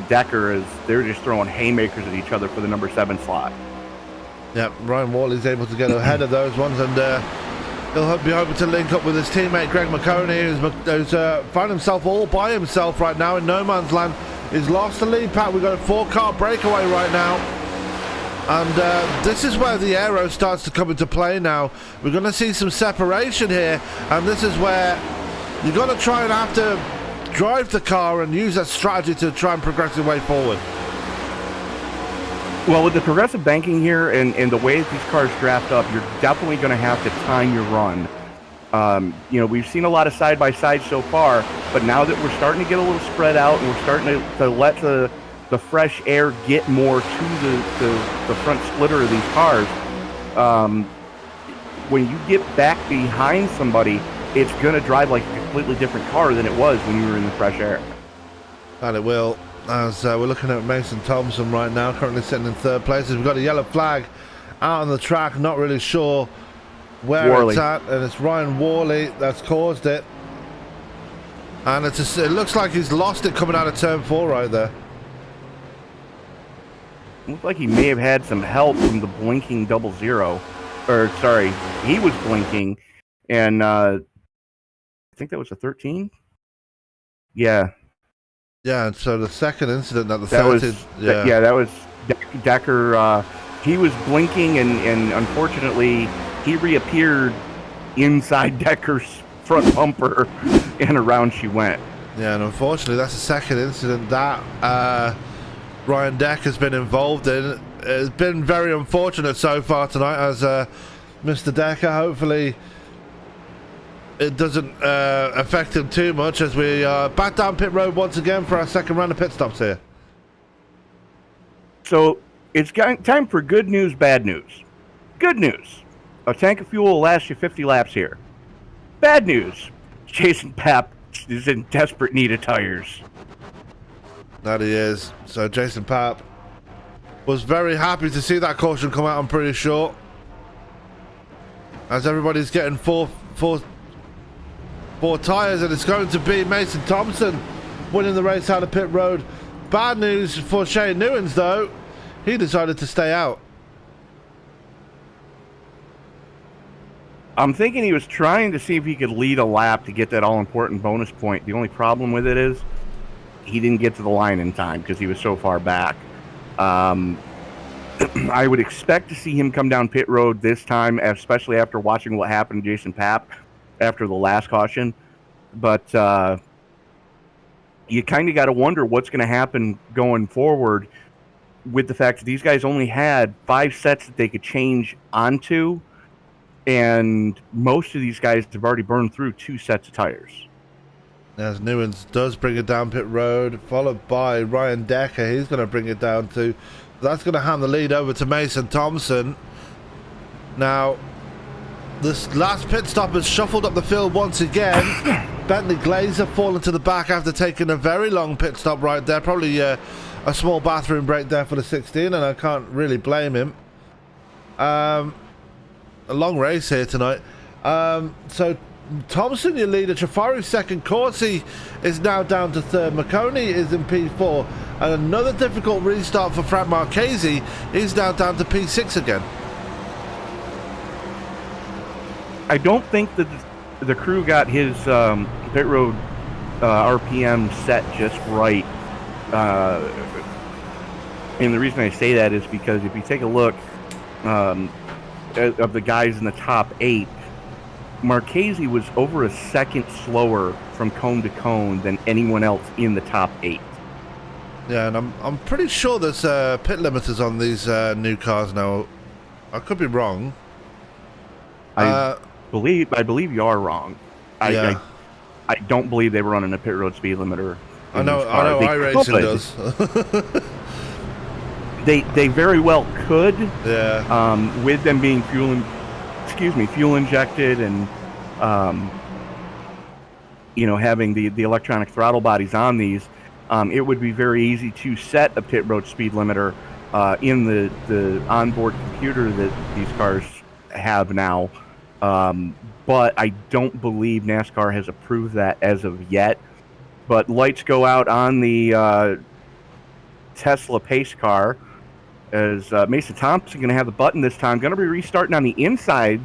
[SPEAKER 2] Decker, as they're just throwing haymakers at each other for the number 7 slot.
[SPEAKER 1] Yeah, Ryan Worley's able to get ahead of those ones, and he'll be hoping to link up with his teammate Greg Marconi, who's found himself all by himself right now in no man's land. He's lost the lead pack. We've got a 4-car breakaway right now. And this is where the aero starts to come into play now. We're going to see some separation here, and this is where you're going to try and have to drive the car and use that strategy to try and progress your way forward.
[SPEAKER 2] Well, with the progressive banking here and the way that these cars draft up, you're definitely going to have to time your run. We've seen a lot of side-by-side so far, but now that we're starting to get a little spread out and we're starting to let the fresh air get more to the front splitter of these cars, when you get back behind somebody, it's going to drive like a completely different car than it was when you were in the fresh air.
[SPEAKER 1] And it will. As we're looking at Mason Thompson right now, currently sitting in 3rd place. We've got a yellow flag out on the track, not really sure where it's at, and it's Ryan Worley that's caused it. And it looks like he's lost it coming out of turn 4 right there.
[SPEAKER 2] Looks like he may have had some help from the blinking 00. Or, sorry, he was blinking, and I think that was a 13? Yeah.
[SPEAKER 1] Yeah, so the second incident that
[SPEAKER 2] that was Decker. He was blinking, and unfortunately, he reappeared inside Decker's front bumper, and around she went.
[SPEAKER 1] Yeah, and unfortunately, that's the second incident that Ryan Decker has been involved in. It's been very unfortunate so far tonight, as Mr. Decker, hopefully it doesn't affect him too much, as we are back down pit road once again for our second round of pit stops here. So it's time for good news, bad news. Good news, a tank of fuel will last you 50 laps here. Bad news, Jason Papp is in desperate need of tires. That he is. So Jason Papp was very happy to see that caution come out, I'm pretty sure, as everybody's getting four tires, and it's going to be Mason Thompson winning the race out of pit road. Bad news for Shane Newens, though. He decided to stay out. I'm thinking he was trying to see if he could lead a lap to get that all-important bonus point. The only problem with it is he didn't get to the line in time because he was so far back.
[SPEAKER 2] I would expect to see him come down pit road this time, especially after watching what happened to Jason Papp after the last caution. But you kind of got to wonder what's going to happen going forward with the fact that these guys only had 5 sets that they could change onto, and most of these guys have already burned through 2 sets of tires.
[SPEAKER 1] As Newens does bring it down pit road, followed by Ryan Decker. He's going to bring it down too. That's going to hand the lead over to Mason Thompson. Now, this last pit stop has shuffled up the field once again. Bentley Glazer fallen to the back after taking a very long pit stop right there. Probably a small bathroom break there for the 16, and I can't really blame him. A long race here tonight. So Thompson, your leader. Trafari second. Corsi is now down to third. Marconi is in P4. And another difficult restart for Frank Marchese. He's now down to P6 again.
[SPEAKER 2] I don't think that the crew got his pit road RPM set just right. And the reason I say that is because if you take a look of the guys in the top 8, Marchese was over a second slower from cone to cone than anyone else in the top 8.
[SPEAKER 1] Yeah, and I'm pretty sure there's pit limiters on these new cars now. I could be wrong.
[SPEAKER 2] I believe you are wrong.
[SPEAKER 1] Yeah.
[SPEAKER 2] I don't believe they were running a pit road speed limiter.
[SPEAKER 1] I know iRacing does.
[SPEAKER 2] They very well could.
[SPEAKER 1] Yeah.
[SPEAKER 2] With them being fuel injected and having the electronic throttle bodies on these, it would be very easy to set a pit road speed limiter in the onboard computer that these cars have now. But I don't believe NASCAR has approved that as of yet. But lights go out on the Tesla pace car as Mason Thompson going to have the button this time. Going to be restarting on the inside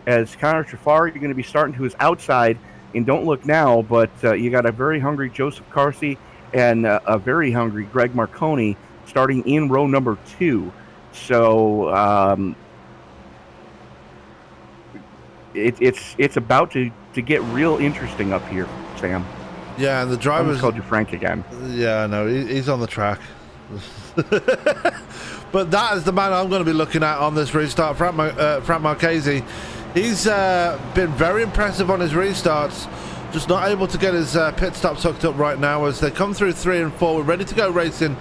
[SPEAKER 2] as Connor Trafari going to be starting to his outside. And don't look now, but you got a very hungry Joseph Carsey and a very hungry Greg Marconi starting in row number 2. So it's about to get real interesting up here, Sam.
[SPEAKER 1] Yeah, and the driver
[SPEAKER 2] called you Frank again.
[SPEAKER 1] Yeah, no, he's on the track. But that is the man I'm going to be looking at on this restart, Frank Marchese. He's been very impressive on his restarts, just not able to get his pit stops hooked up right now as they come through 3 and 4. We're ready to go racing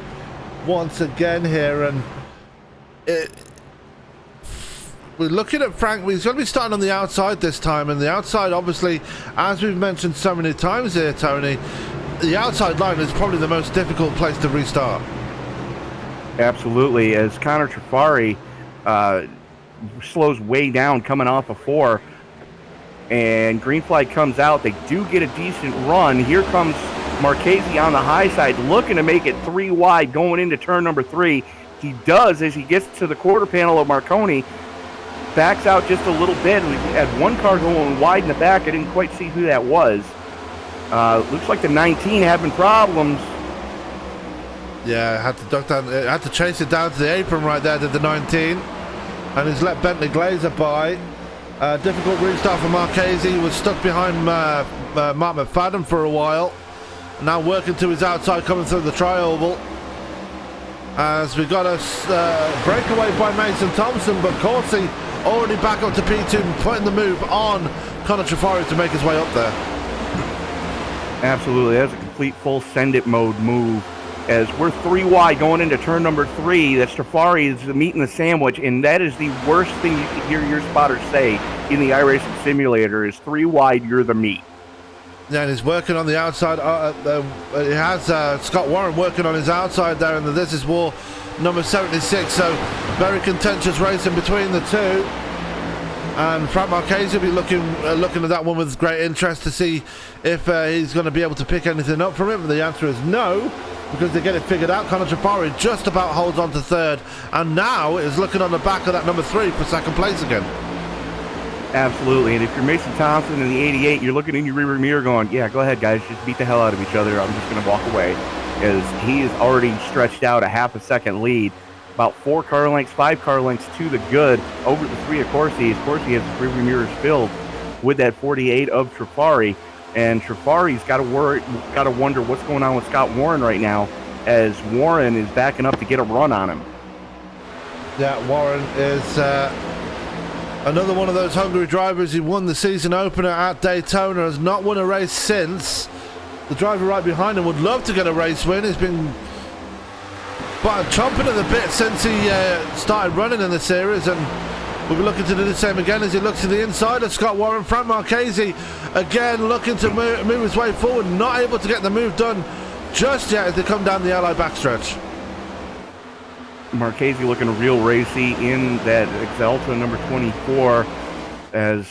[SPEAKER 1] once again here, and we're looking at Frank. He's going to be starting on the outside this time, and the outside, obviously, as we've mentioned so many times here, Tony, the outside line is probably the most difficult place to restart.
[SPEAKER 2] Absolutely, as Connor Trafari slows way down coming off of 4, and green flag comes out. They do get a decent run. Here comes Marchese on the high side, looking to make it 3 wide going into turn number 3. He does as he gets to the quarter panel of Marconi. Backs out just a little bit, and we had one car going wide in the back. I didn't quite see who that was. Looks like the 19 having problems.
[SPEAKER 1] Yeah, had to duck down, had to chase it down to the apron right there, did the 19. And he's let Bentley Glazer by. Difficult restart for Marchese. He was stuck behind Mark McFadden for a while. Now working to his outside, coming through the tri-oval. As we got a breakaway by Mason Thompson, but Corsi already back up to P2 and putting the move on Connor Trafari to make his way up there.
[SPEAKER 2] Absolutely, that's a complete full send-it mode move. As we're 3 wide going into turn number 3, that's Trafari is the meat in the sandwich, and that is the worst thing you can hear your spotter say in the iRacing simulator is 3 wide, you're the meat.
[SPEAKER 1] Yeah, and he's working on the outside. He has Scott Warren working on his outside there in the This Is War number 76. So very contentious racing between the two. And Frank Marchese will be looking at that one with great interest to see if he's going to be able to pick anything up from it. But the answer is no, because they get it figured out. Connor Trafari just about holds on to 3rd, and now is looking on the back of that number 3 for 2nd place again.
[SPEAKER 2] Absolutely, and if you're Mason Thompson in the 88, you're looking in your rearview mirror going, yeah, go ahead, guys, just beat the hell out of each other. I'm just going to walk away, as he is already stretched out a half a second lead. about 4 car lengths, 5 car lengths to the good over the 3 of Corsi. Corsi has the rearview mirrors filled with that 48 of Trifari, and Trifari's got to wonder what's going on with Scott Warren right now, as Warren is backing up to get a run on him.
[SPEAKER 1] Yeah, Warren is another one of those hungry drivers. He won the season opener at Daytona, has not won a race since. The driver right behind him would love to get a race win. He's been chomping at the bit since he started running in the series, and we'll be looking to do the same again as he looks to the inside of Scott Warren. Frank Marchese again looking to move his way forward, not able to get the move done just yet as they come down the LI backstretch.
[SPEAKER 2] Marchese looking real racy in that Exalta number 24, as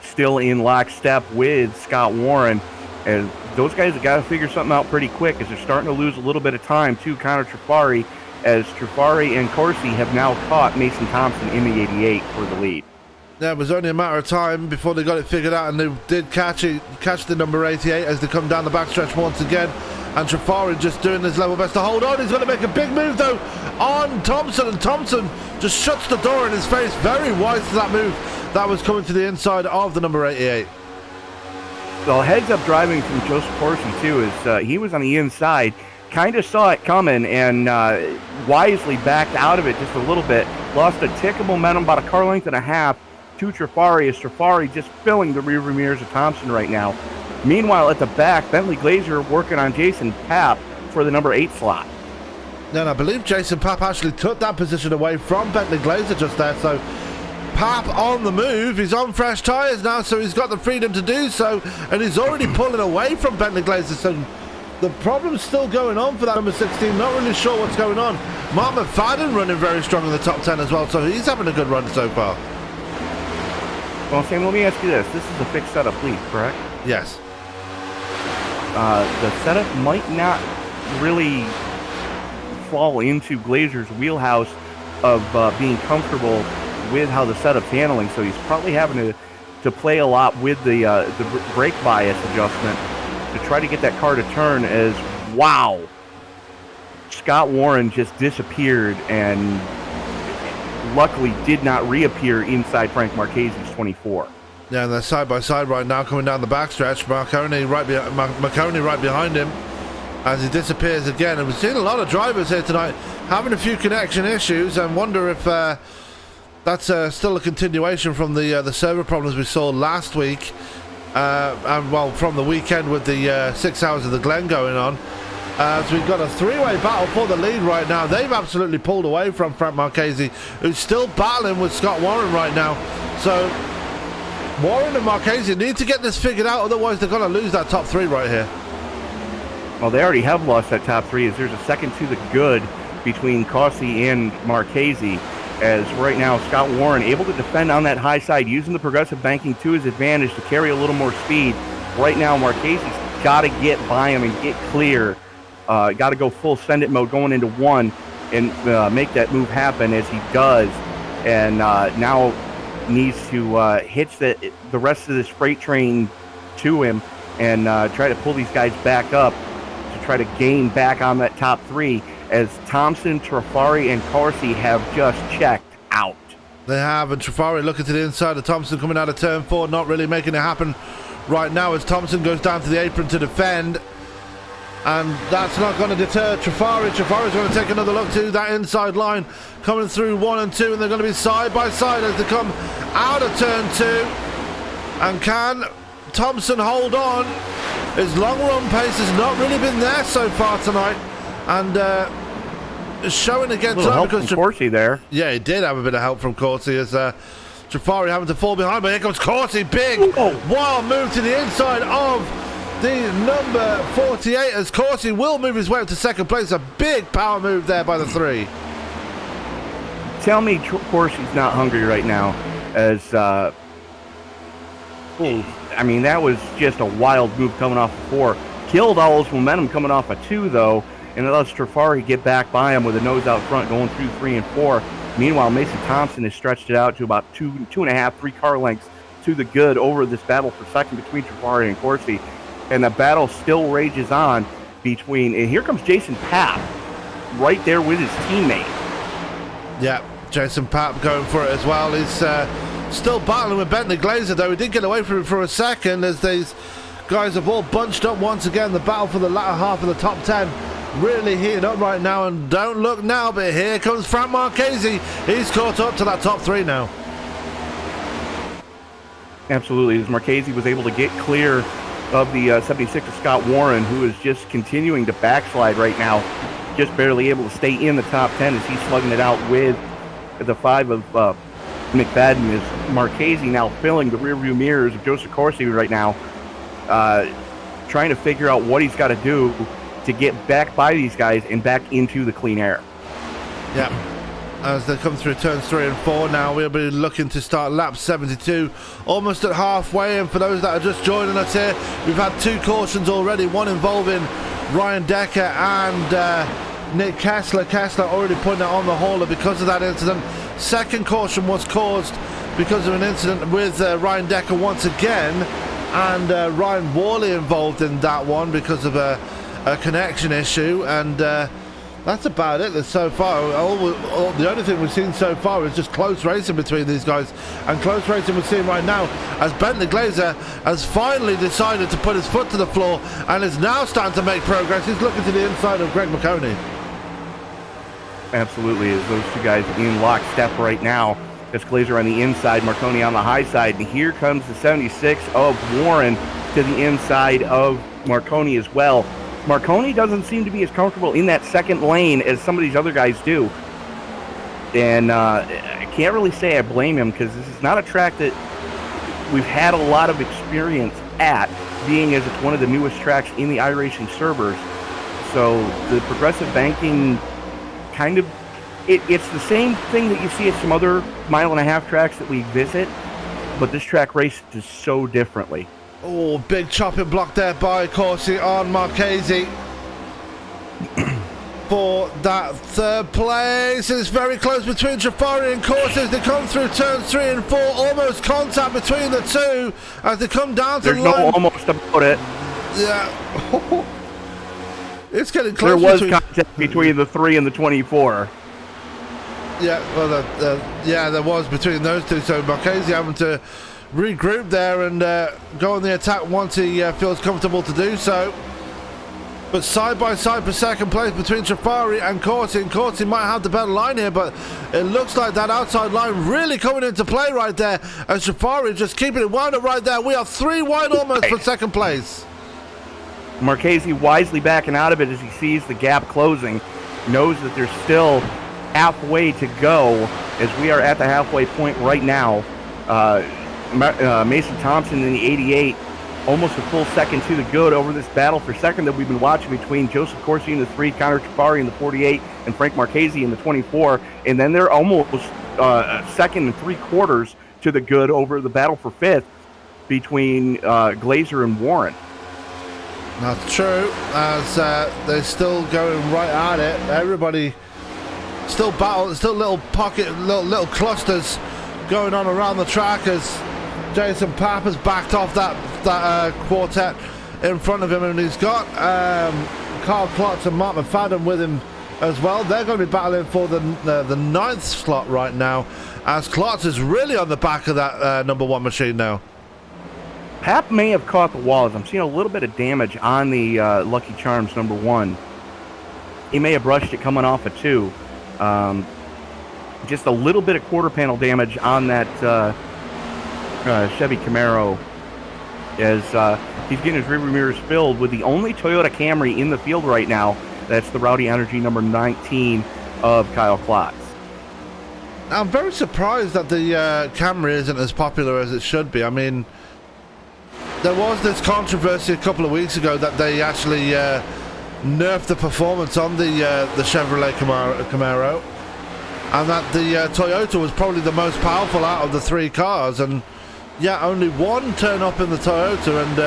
[SPEAKER 2] still in lockstep with Scott Warren. And those guys have got to figure something out pretty quick, as they're starting to lose a little bit of time to Connor Trifari, as Trifari and Corsi have now caught Mason Thompson in the 88 for the lead.
[SPEAKER 1] Yeah, it was only a matter of time before they got it figured out, and they did catch the number 88 as they come down the backstretch once again. And Trifari just doing his level best to hold on. He's going to make a big move, though, on Thompson. And Thompson just shuts the door in his face. Very wise to that move. That was coming to the inside of the number 88.
[SPEAKER 2] Well, heads-up driving from Joseph Corsi, too, is he was on the inside, kind of saw it coming, and wisely backed out of it just a little bit. Lost a tick of momentum, about a car length and a half, to Trifari, as Trifari just filling the rear mirrors of Thompson right now. Meanwhile, at the back, Bentley Glazer working on Jason Papp for the number 8 slot.
[SPEAKER 1] And I believe Jason Papp actually took that position away from Bentley Glazer just there. So Papp on the move. He's on fresh tyres now, so he's got the freedom to do so. And he's already pulling away from Bentley Glazer. So the problem's still going on for that number 16. Not really sure what's going on. Mark McFadden running very strong in the top 10 as well. So he's having a good run so far.
[SPEAKER 2] Well, Sam, let me ask you this. This is a fixed setup lead, correct?
[SPEAKER 1] Yes.
[SPEAKER 2] The setup might not really fall into Glazer's wheelhouse of being comfortable with how the setup's handling, so he's probably having to play a lot with the brake bias adjustment to try to get that car to turn. As wow, Scott Warren just disappeared and luckily did not reappear inside Frank Marchese's 24.
[SPEAKER 1] Yeah, and they're side by side right now, coming down the backstretch. Marconi right behind him as he disappears again. And we've seen a lot of drivers here tonight having a few connection issues, and wonder if that's still a continuation from the server problems we saw last week, and well, from the weekend with the 6 hours of the Glen going on. So we've got a three-way battle for the lead right now. They've absolutely pulled away from Frank Marchese, who's still battling with Scott Warren right now. So Warren and Marchese need to get this figured out, otherwise they're going to lose that top 3 right here.
[SPEAKER 2] Well, they already have lost that top 3, as there's a second to the good between Corsi and Marchese, as right now Scott Warren able to defend on that high side, using the progressive banking to his advantage to carry a little more speed. Right now Marchese's got to get by him and get clear. Got to go full send it mode going into 1 and make that move happen, as he does. And now needs to hitch the rest of this freight train to him and try to pull these guys back up to try to gain back on that top 3, as Thompson, Trifari, and Corsi have just checked out.
[SPEAKER 1] They have, and Trifari looking to the inside of Thompson coming out of turn 4, not really making it happen right now as Thompson goes down to the apron to defend. And that's not going to deter Trifari. Trifari's going to take another look to that inside line, coming through 1 and 2, and they're going to be side by side as they come out of turn 2. And can Thompson hold on? His long run pace has not really been there so far tonight, and showing again tonight because
[SPEAKER 2] Corsi there.
[SPEAKER 1] Yeah, he did have a bit of help from Corsi, as Trifari having to fall behind, but here comes Corsi, big wild move to the inside of the number 48, as Corsi will move his way up to second place. A big power move there by the 3.
[SPEAKER 2] Tell me Corsi's not hungry right now, as I mean, that was just a wild move coming off of 4. Killed all his momentum coming off of 2, though, and it lets Trifari get back by him with a nose out front going through 3 and 4. Meanwhile, Mason Thompson has stretched it out to about 2.5, 3 car lengths to the good over this battle for second between Trifari and Corsi. And the battle still rages on between, and here comes Jason Papp, right there with his teammate.
[SPEAKER 1] Yeah, Jason Papp going for it as well. He's still battling with Bentley Glazer, though. He did get away from him for a second as these guys have all bunched up once again. The battle for the latter half of the top 10 really heating up right now, and don't look now, but here comes Frank Marchese. He's caught up to that top 3 now.
[SPEAKER 2] Absolutely, as Marchese was able to get clear of the 76 of Scott Warren, who is just continuing to backslide right now, just barely able to stay in the top 10 as he's slugging it out with the 5 of McFadden. Is Marchese now filling the rearview mirrors of Joseph Corsi right now, trying to figure out what he's got to do to get back by these guys and back into the clean air.
[SPEAKER 1] Yeah. As they come through turns 3 and 4 now, we'll be looking to start lap 72, almost at halfway. And for those that are just joining us here, we've had 2 cautions already, one involving Ryan Decker and Nick Kessler. Kessler already putting it on the hauler because of that incident. Second caution was caused because of an incident with Ryan Decker once again, and Ryan Worley involved in that one because of a connection issue. And that's about it so far. The only thing we've seen so far is just close racing between these guys, and close racing we're seeing right now as Bentley Glazer has finally decided to put his foot to the floor and is now starting to make progress. He's looking to the inside of Greg McConey.
[SPEAKER 2] Absolutely, as those 2 guys in lockstep right now. It's Glazer on the inside, Marconi on the high side, and here comes the 76 of Warren to the inside of Marconi as well. Marconi doesn't seem to be as comfortable in that second lane as some of these other guys do. And I can't really say I blame him, because this is not a track that we've had a lot of experience at, being as it's one of the newest tracks in the iRacing servers. So the progressive banking kind of, it's the same thing that you see at some other mile-and-a-half tracks that we visit, but this track races so differently.
[SPEAKER 1] Oh, big chopping block there by Corsi on Marchese for that 3rd place. It's very close between Trafari and Corsi as they come through turns 3 and 4. Almost contact between the 2 as they come down to the line.
[SPEAKER 2] There's no almost about it.
[SPEAKER 1] Yeah. It's getting close.
[SPEAKER 2] There was contact between the 3 and the 24.
[SPEAKER 1] Yeah, well, yeah, there was between those 2. So Marchese having to regroup there and go on the attack once he feels comfortable to do so. But side by side for second place between Trafari and Corsi, and Corsi might have the better line here, but it looks like that outside line really coming into play right there, and Trafari just keeping it wound up right there. We are 3 wide almost for second place.
[SPEAKER 2] Marchese wisely backing out of it as he sees the gap closing, knows that there's still halfway to go as we are at the halfway point right now. Mason Thompson in the 88, almost a full second to the good over this battle for second that we've been watching between Joseph Corsi in the 3, Connor Trafari in the 48, and Frank Marchese in the 24. And then they're almost a second and 3/4 to the good over the battle for 5th between Glazer and Warren.
[SPEAKER 1] That's true, as they're still going right at it. Everybody still battle, still little little clusters going on around the track as Jason Papp has backed off that quartet in front of him, and he's got Carl Klotz and Mark McFadden with him as well. They're going to be battling for the 9th slot right now, as Klotz is really on the back of that number 1 machine now.
[SPEAKER 2] Papp may have caught the walls. I'm seeing a little bit of damage on the Lucky Charms number 1. He may have brushed it coming off a 2. Just a little bit of quarter panel damage on that Chevy Camaro as he's getting his rearview mirrors filled with the only Toyota Camry in the field right now. That's the Rowdy Energy number 19 of Kyle Klotz.
[SPEAKER 1] I'm very surprised that the Camry isn't as popular as it should be. I mean, there was this controversy a couple of weeks ago that they actually nerfed the performance on the Chevrolet Camaro, and that the Toyota was probably the most powerful out of the 3 cars, and yeah, only one turned up in the Toyota, and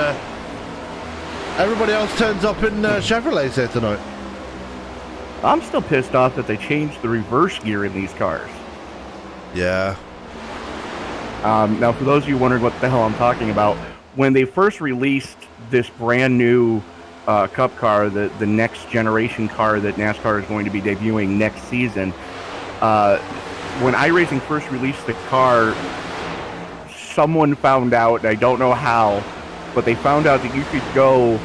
[SPEAKER 1] everybody else turns up in Chevrolets here tonight.
[SPEAKER 2] I'm still pissed off that they changed the reverse gear in these cars.
[SPEAKER 1] Yeah.
[SPEAKER 2] Now, for those of you wondering what the hell I'm talking about, when they first released this brand new Cup car, the next generation car that NASCAR is going to be debuting next season. When iRacing first released the car, someone found out, and I don't know how, but they found out that you could go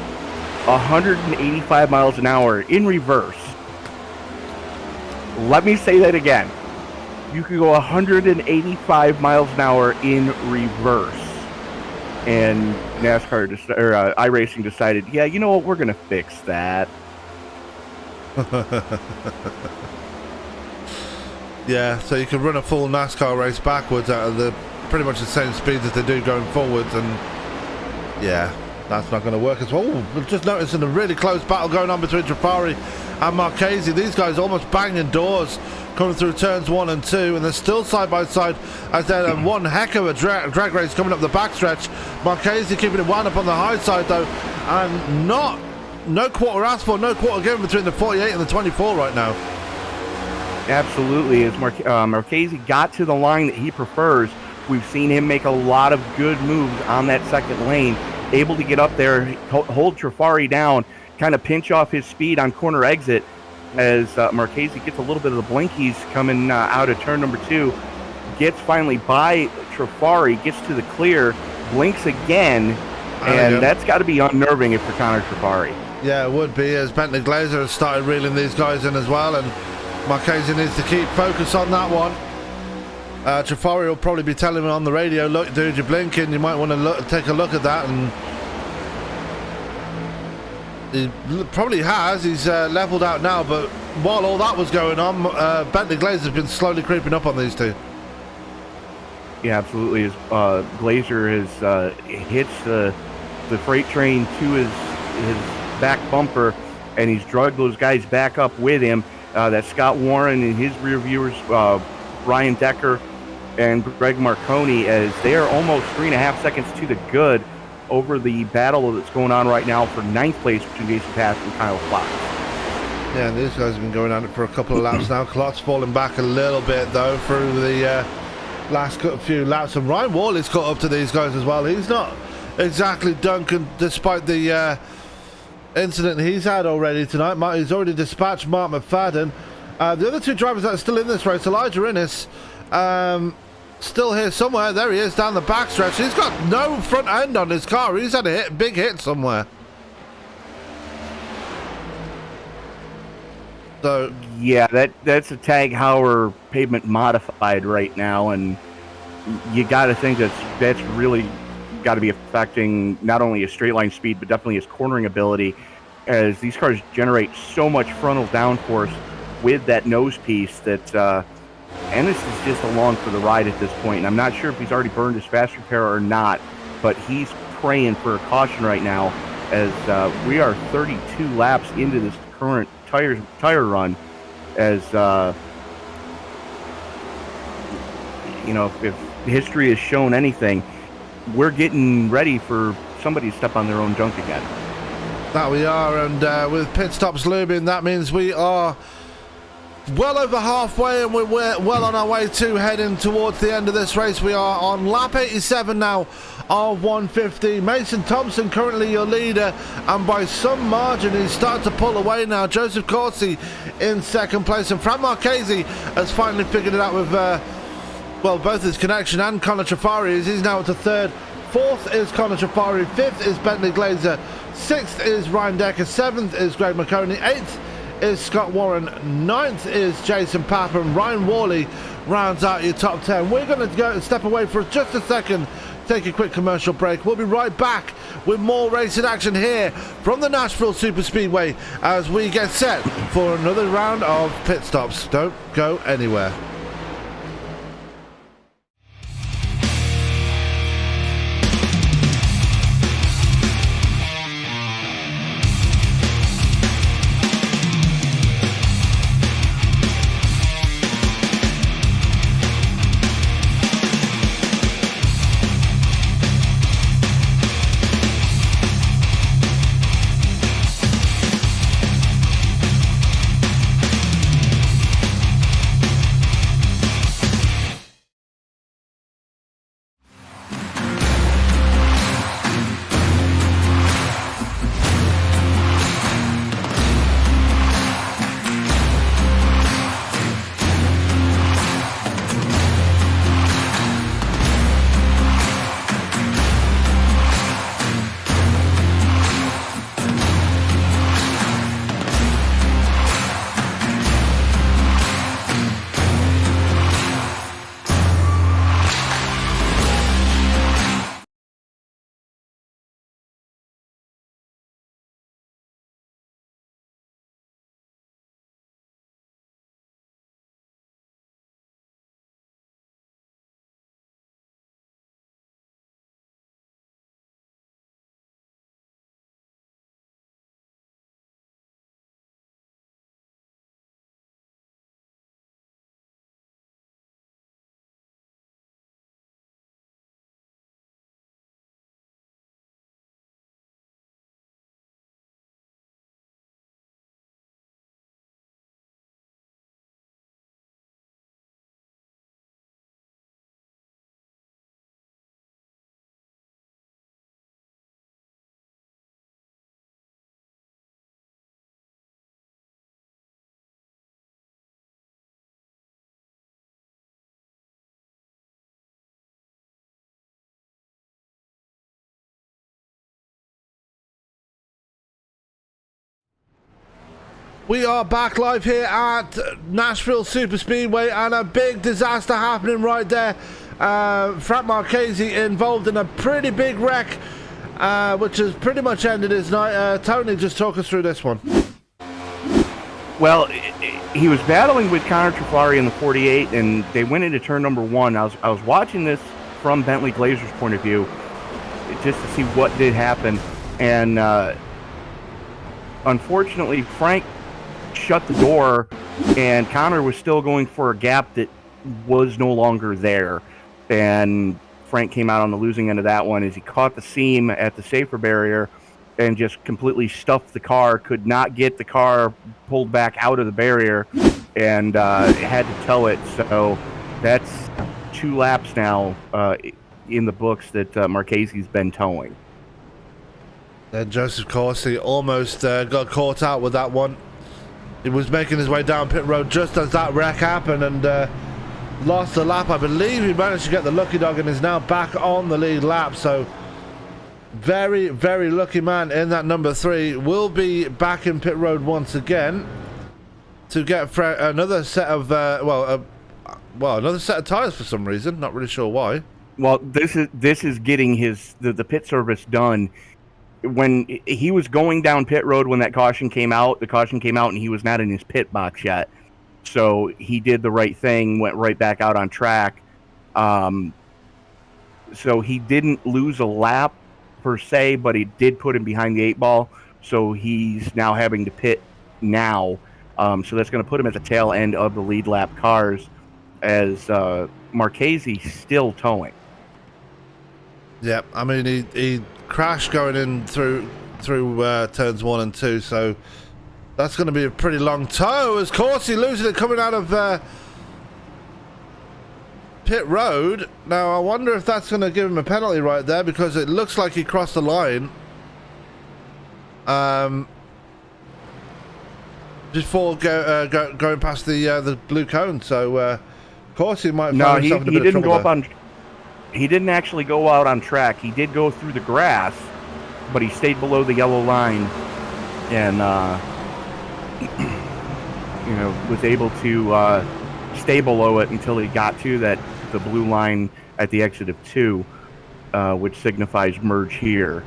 [SPEAKER 2] 185 miles an hour in reverse. Let me say that again. You could go 185 miles an hour in reverse. And iRacing decided, yeah, you know what, we're going to fix that.
[SPEAKER 1] Yeah, so you can run a full NASCAR race backwards at pretty much the same speed as they do going forwards, and yeah, that's not going to work as well. Ooh, we've just noticing a really close battle going on between Trafari and Marchese. These guys almost banging doors coming through turns 1 and 2, and they're still side by side as they're one heck of a drag race coming up the backstretch. Marchese keeping it wound up on the high side though, and no quarter asked for, no quarter given between the 48 and the 24 right now.
[SPEAKER 2] Absolutely. As Marchese got to the line that he prefers, we've seen him make a lot of good moves on that second lane, able to get up there, hold Trafari down, kind of pinch off his speed on corner exit as Marchese gets a little bit of the blinkies coming out of turn number 2, gets finally by Trafari, gets to the clear, blinks again, and that's got to be unnerving if you're Connor Trafari.
[SPEAKER 1] Yeah, it would be, as Bentley Glazer has started reeling these guys in as well, and Marchese needs to keep focus on that one. Trafari will probably be telling him on the radio, look dude, you're blinking, you might want to take a look at that, and he probably has. He's leveled out now, but while all that was going on, Bentley Glazer has been slowly creeping up on these two.
[SPEAKER 2] Yeah, absolutely. As Glazer has hits the freight train to his back bumper, and he's dragged those guys back up with him. That's Scott Warren and his rear viewers, Ryan Decker and Greg Marconi, as they are almost 3.5 seconds to the good over the battle that's going on right now for 9th place between Jason Pass and Kyle Klotz.
[SPEAKER 1] Yeah, these guys have been going at it for a couple of laps now. Klotz falling back a little bit though through the last few laps, and Ryan Worley's caught up to these guys as well. He's not exactly Duncan, despite the incident he's had already tonight. He's already dispatched Mark McFadden. The other two drivers that are still in this race, Elijah Innes, still here somewhere. There he is down the backstretch. He's got no front end on his car. He's had a big hit somewhere. So
[SPEAKER 2] yeah, that's a Tag Heuer pavement modified right now, and you got to think that's really got to be affecting not only his straight line speed, but definitely his cornering ability, as these cars generate so much frontal downforce with that nose piece that Ennis is just along for the ride at this point. And I'm not sure if he's already burned his fast repair or not, but he's praying for a caution right now, as we are 32 laps into this current tire run, as if history has shown anything, we're getting ready for somebody to step on their own junk again.
[SPEAKER 1] That we are, and with pit stops looming, that means we are well over halfway, and we're well on our way to heading towards the end of this race. We are on lap 87 now of 150. Mason Thompson currently your leader, and by some margin he's starting to pull away now. Joseph Corsi in second place, and Frank Marchese has finally figured it out with both his connection and Connor Trafari. He's now up to third. Fourth is Connor Trafari. Fifth is Bentley Glazer. Sixth is Ryan Decker. Seventh is Greg McConey. Eighth is Scott Warren. Ninth is Jason Papa, and Ryan Worley rounds out your top 10. We're going to go and step away for just a second, take a quick commercial break. We'll be right back with more racing action here from the Nashville Super Speedway as we get set for another round of pit stops. Don't go anywhere. We are back live here at Nashville Super Speedway, and a big disaster happening right there. Frank Marchese involved in a pretty big wreck, which has pretty much ended his night. Tony, just talk us through this one.
[SPEAKER 2] Well, he was battling with Connor Trafari in the 48, and they went into turn number 1. I was watching this from Bentley Glazer's point of view, just to see what did happen, and unfortunately, Frank shut the door, and Connor was still going for a gap that was no longer there, and Frank came out on the losing end of that one as he caught the seam at the safer barrier and just completely stuffed the car, could not get the car pulled back out of the barrier, and had to tow it. So that's 2 laps now in the books that Marchese's been towing.
[SPEAKER 1] Joseph Corsi almost got caught out with that one. He was making his way down pit road just as that wreck happened, and lost the lap. I believe he managed to get the lucky dog and is now back on the lead lap. So very, very lucky man in that number 3. Will be back in pit road once again to get another set of another set of tires for some reason. Not really sure why.
[SPEAKER 2] Well, this is getting the pit service done. When he was going down pit road when that caution came out, and he was not in his pit box yet. So he did the right thing, went right back out on track. So he didn't lose a lap per se, but he did put him behind the 8 ball. So he's now having to pit now. So that's going to put him at the tail end of the lead lap cars as Marchese still towing.
[SPEAKER 1] Yeah, I mean, he crashed going in through turns 1 and 2, so that's going to be a pretty long tow as Corsi losing it coming out of pit road. Now I wonder if that's going to give him a penalty right there, because it looks like he crossed the line before going past the blue cone. So Corsi might find himself in a bit of trouble there.
[SPEAKER 2] He didn't actually go out on track. He did go through the grass, but he stayed below the yellow line, and was able to stay below it until he got to the blue line at the exit of 2, which signifies merge here,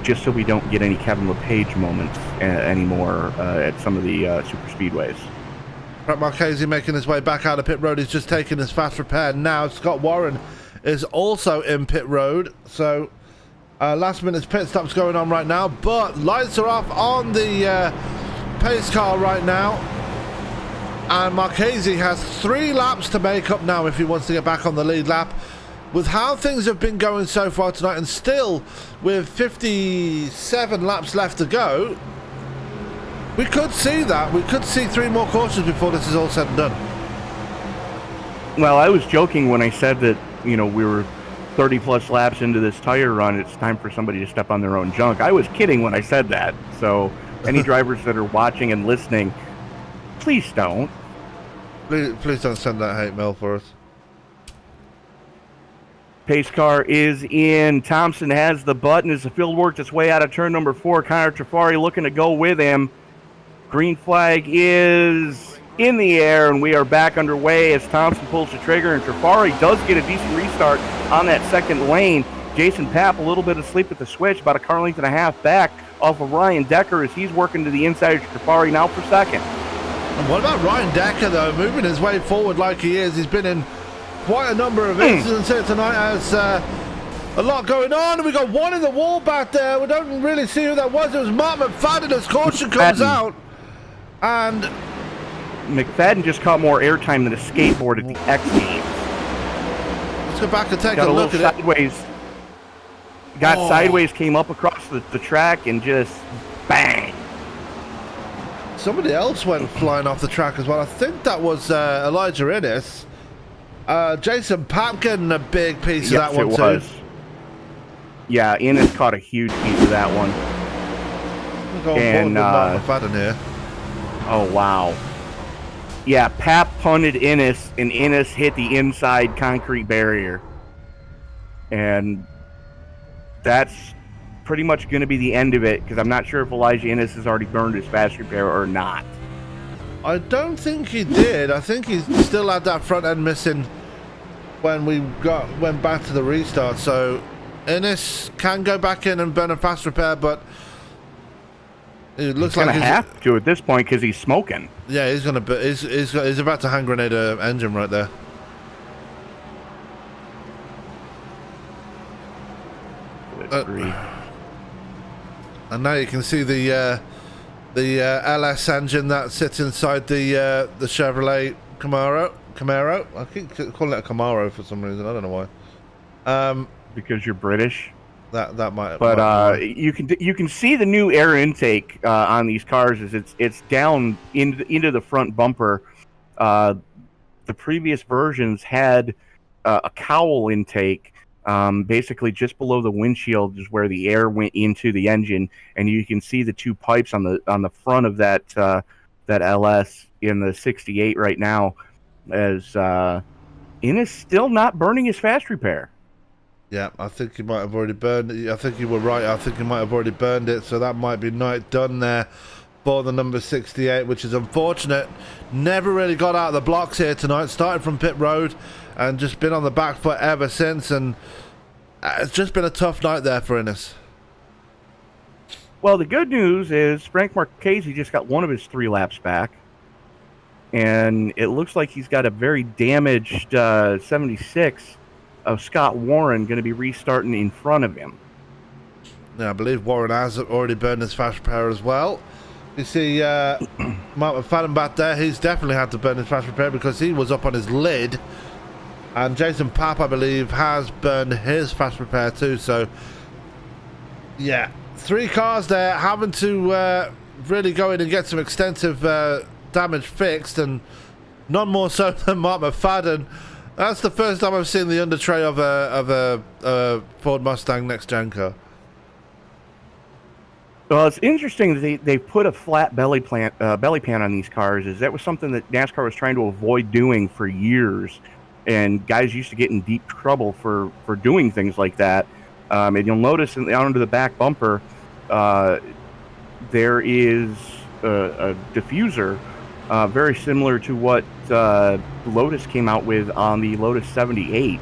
[SPEAKER 2] just so we don't get any Kevin LePage moments anymore at some of the super speedways.
[SPEAKER 1] Frank Marchese making his way back out of pit road. He's just taking his fast repair now. Scott Warren is also in pit road. So last minute pit stops going on right now, but lights are off on the pace car right now. And Marchese has 3 laps to make up now if he wants to get back on the lead lap. With how things have been going so far tonight, and still with 57 laps left to go, we could see that. We could see 3 more cautions before this is all said and done.
[SPEAKER 2] Well, I was joking when I said that, we were 30 plus laps into this tire run. It's time for somebody to step on their own junk. I was kidding when I said that. So any drivers that are watching and listening, please don't.
[SPEAKER 1] Please don't send that hate mail for us.
[SPEAKER 2] Pace car is in. Thompson has the button as the field worked its way out of turn number 4. Connor Trafari looking to go with him. Green flag is in the air, and we are back underway as Thompson pulls the trigger, and Trafari does get a decent restart on that second lane. Jason Papp a little bit asleep at the switch, about a car length and a half back off of Ryan Decker as he's working to the inside of Trafari now for second.
[SPEAKER 1] And what about Ryan Decker, though, moving his way forward like he is? He's been in quite a number of incidents here tonight as a lot going on. We got one in the wall back there. We don't really see who that was. It was Mark McFadden as caution comes out. And
[SPEAKER 2] McFadden just caught more airtime than a skateboard at the X Games.
[SPEAKER 1] Let's go back and take a look at
[SPEAKER 2] it. Sideways, came up across the track and just bang.
[SPEAKER 1] Somebody else went flying off the track as well. I think that was Elijah Innes. Jason Papp getting a big piece of that one too.
[SPEAKER 2] Was. Yeah, Innes caught a huge piece of that one.
[SPEAKER 1] And McFadden here.
[SPEAKER 2] Oh, wow. Yeah, Papp punted Innes, and Innes hit the inside concrete barrier. And that's pretty much going to be the end of it, because I'm not sure if Elijah Innes has already burned his fast repair or not.
[SPEAKER 1] I don't think he did. I think he still had that front end missing when we went back to the restart. So Innes can go back in and burn a fast repair, but it looks like
[SPEAKER 2] he's have to at this point because he's smoking.
[SPEAKER 1] Yeah, he's gonna. He's about to hand grenade an engine right there. And now you can see the LS engine that sits inside the Chevrolet Camaro. I keep calling it a Camaro for some reason. I don't know why.
[SPEAKER 2] Because you're British.
[SPEAKER 1] That might.
[SPEAKER 2] But you can see the new air intake on these cars is it's down into the front bumper. The previous versions had a cowl intake. Basically just below the windshield is where the air went into the engine, and you can see the two pipes on the front of that LS in the 68 right now, as Innes still not burning his fast repair.
[SPEAKER 1] Yeah, I think he might have already burned it. I think you were right. I think he might have already burned it, so that might be night done there for the number 68, which is unfortunate. Never really got out of the blocks here tonight. Started from pit road and just been on the back foot ever since, and it's just been a tough night there for Innes.
[SPEAKER 2] Well, the good news is Frank Marchese just got one of his 3 laps back, and it looks like he's got a very damaged 76 of Scott Warren going to be restarting in front of him.
[SPEAKER 1] Yeah, I believe Warren has already burned his fast repair as well. You see Mark McFadden back there, he's definitely had to burn his fast repair because he was up on his lid. And Jason Papp, I believe, has burned his fast repair too. So, yeah, 3 cars there having to really go in and get some extensive damage fixed, and none more so than Mark McFadden. That's the first time I've seen the under tray of a Ford Mustang next gen car.
[SPEAKER 2] Well, it's interesting that they put a flat belly pan on these cars. That was something that NASCAR was trying to avoid doing for years, and guys used to get in deep trouble for doing things like that. And you'll notice under the back bumper, there is a diffuser very similar to what Lotus came out with on the Lotus 78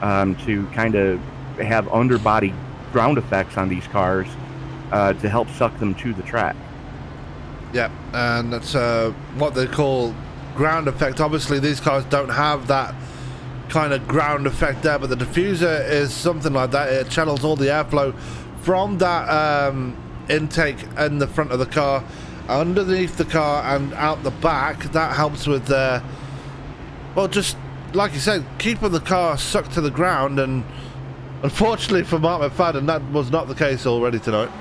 [SPEAKER 2] to kind of have underbody ground effects on these cars to help suck them to the track.
[SPEAKER 1] Yeah, and that's what they call ground effect. Obviously, these cars don't have that kind of ground effect there, but the diffuser is something like that. It channels all the airflow from that intake in the front of the car underneath the car and out the back. That helps with well, just like you said, keeping the car sucked to the ground, and unfortunately for Mark McFadden, that was not the case already tonight.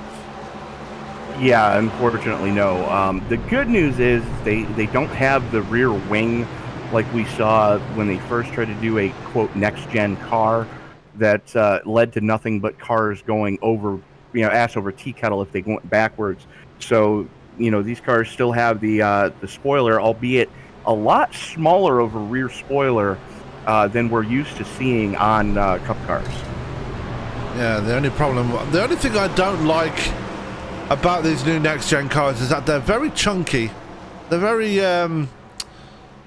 [SPEAKER 2] Yeah, unfortunately, no. The good news is they don't have the rear wing like we saw when they first tried to do a, quote, next-gen car that led to nothing but cars going over, ass over tea kettle if they went backwards. So, these cars still have the spoiler, albeit a lot smaller of a rear spoiler than we're used to seeing on Cup cars.
[SPEAKER 1] Yeah, the only thing I don't like about these new next-gen cars is that they're very chunky. They're very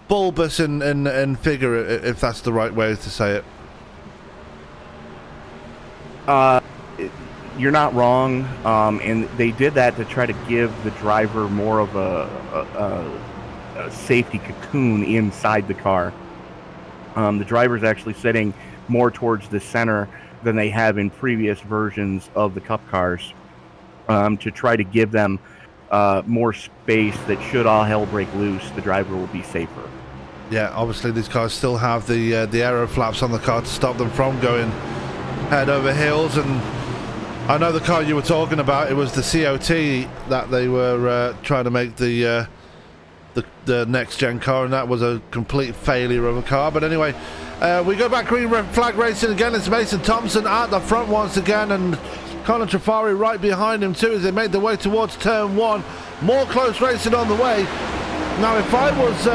[SPEAKER 1] bulbous in figure, if that's the right way to say it.
[SPEAKER 2] You're not wrong, and they did that to try to give the driver more of a safety cocoon inside the car. The driver's actually sitting more towards the center than they have in previous versions of the Cup cars, to try to give them more space that should all hell break loose, the driver will be safer.
[SPEAKER 1] Yeah, obviously these cars still have the aero flaps on the car to stop them from going head over heels, and I know the car you were talking about, it was the COT that they were trying to make the next gen car, and that was a complete failure of a car. But anyway, we go back green flag racing again. It's Mason Thompson at the front once again, and Colin Trafari right behind him too as they made their way towards turn 1. More close racing on the way. Now if I was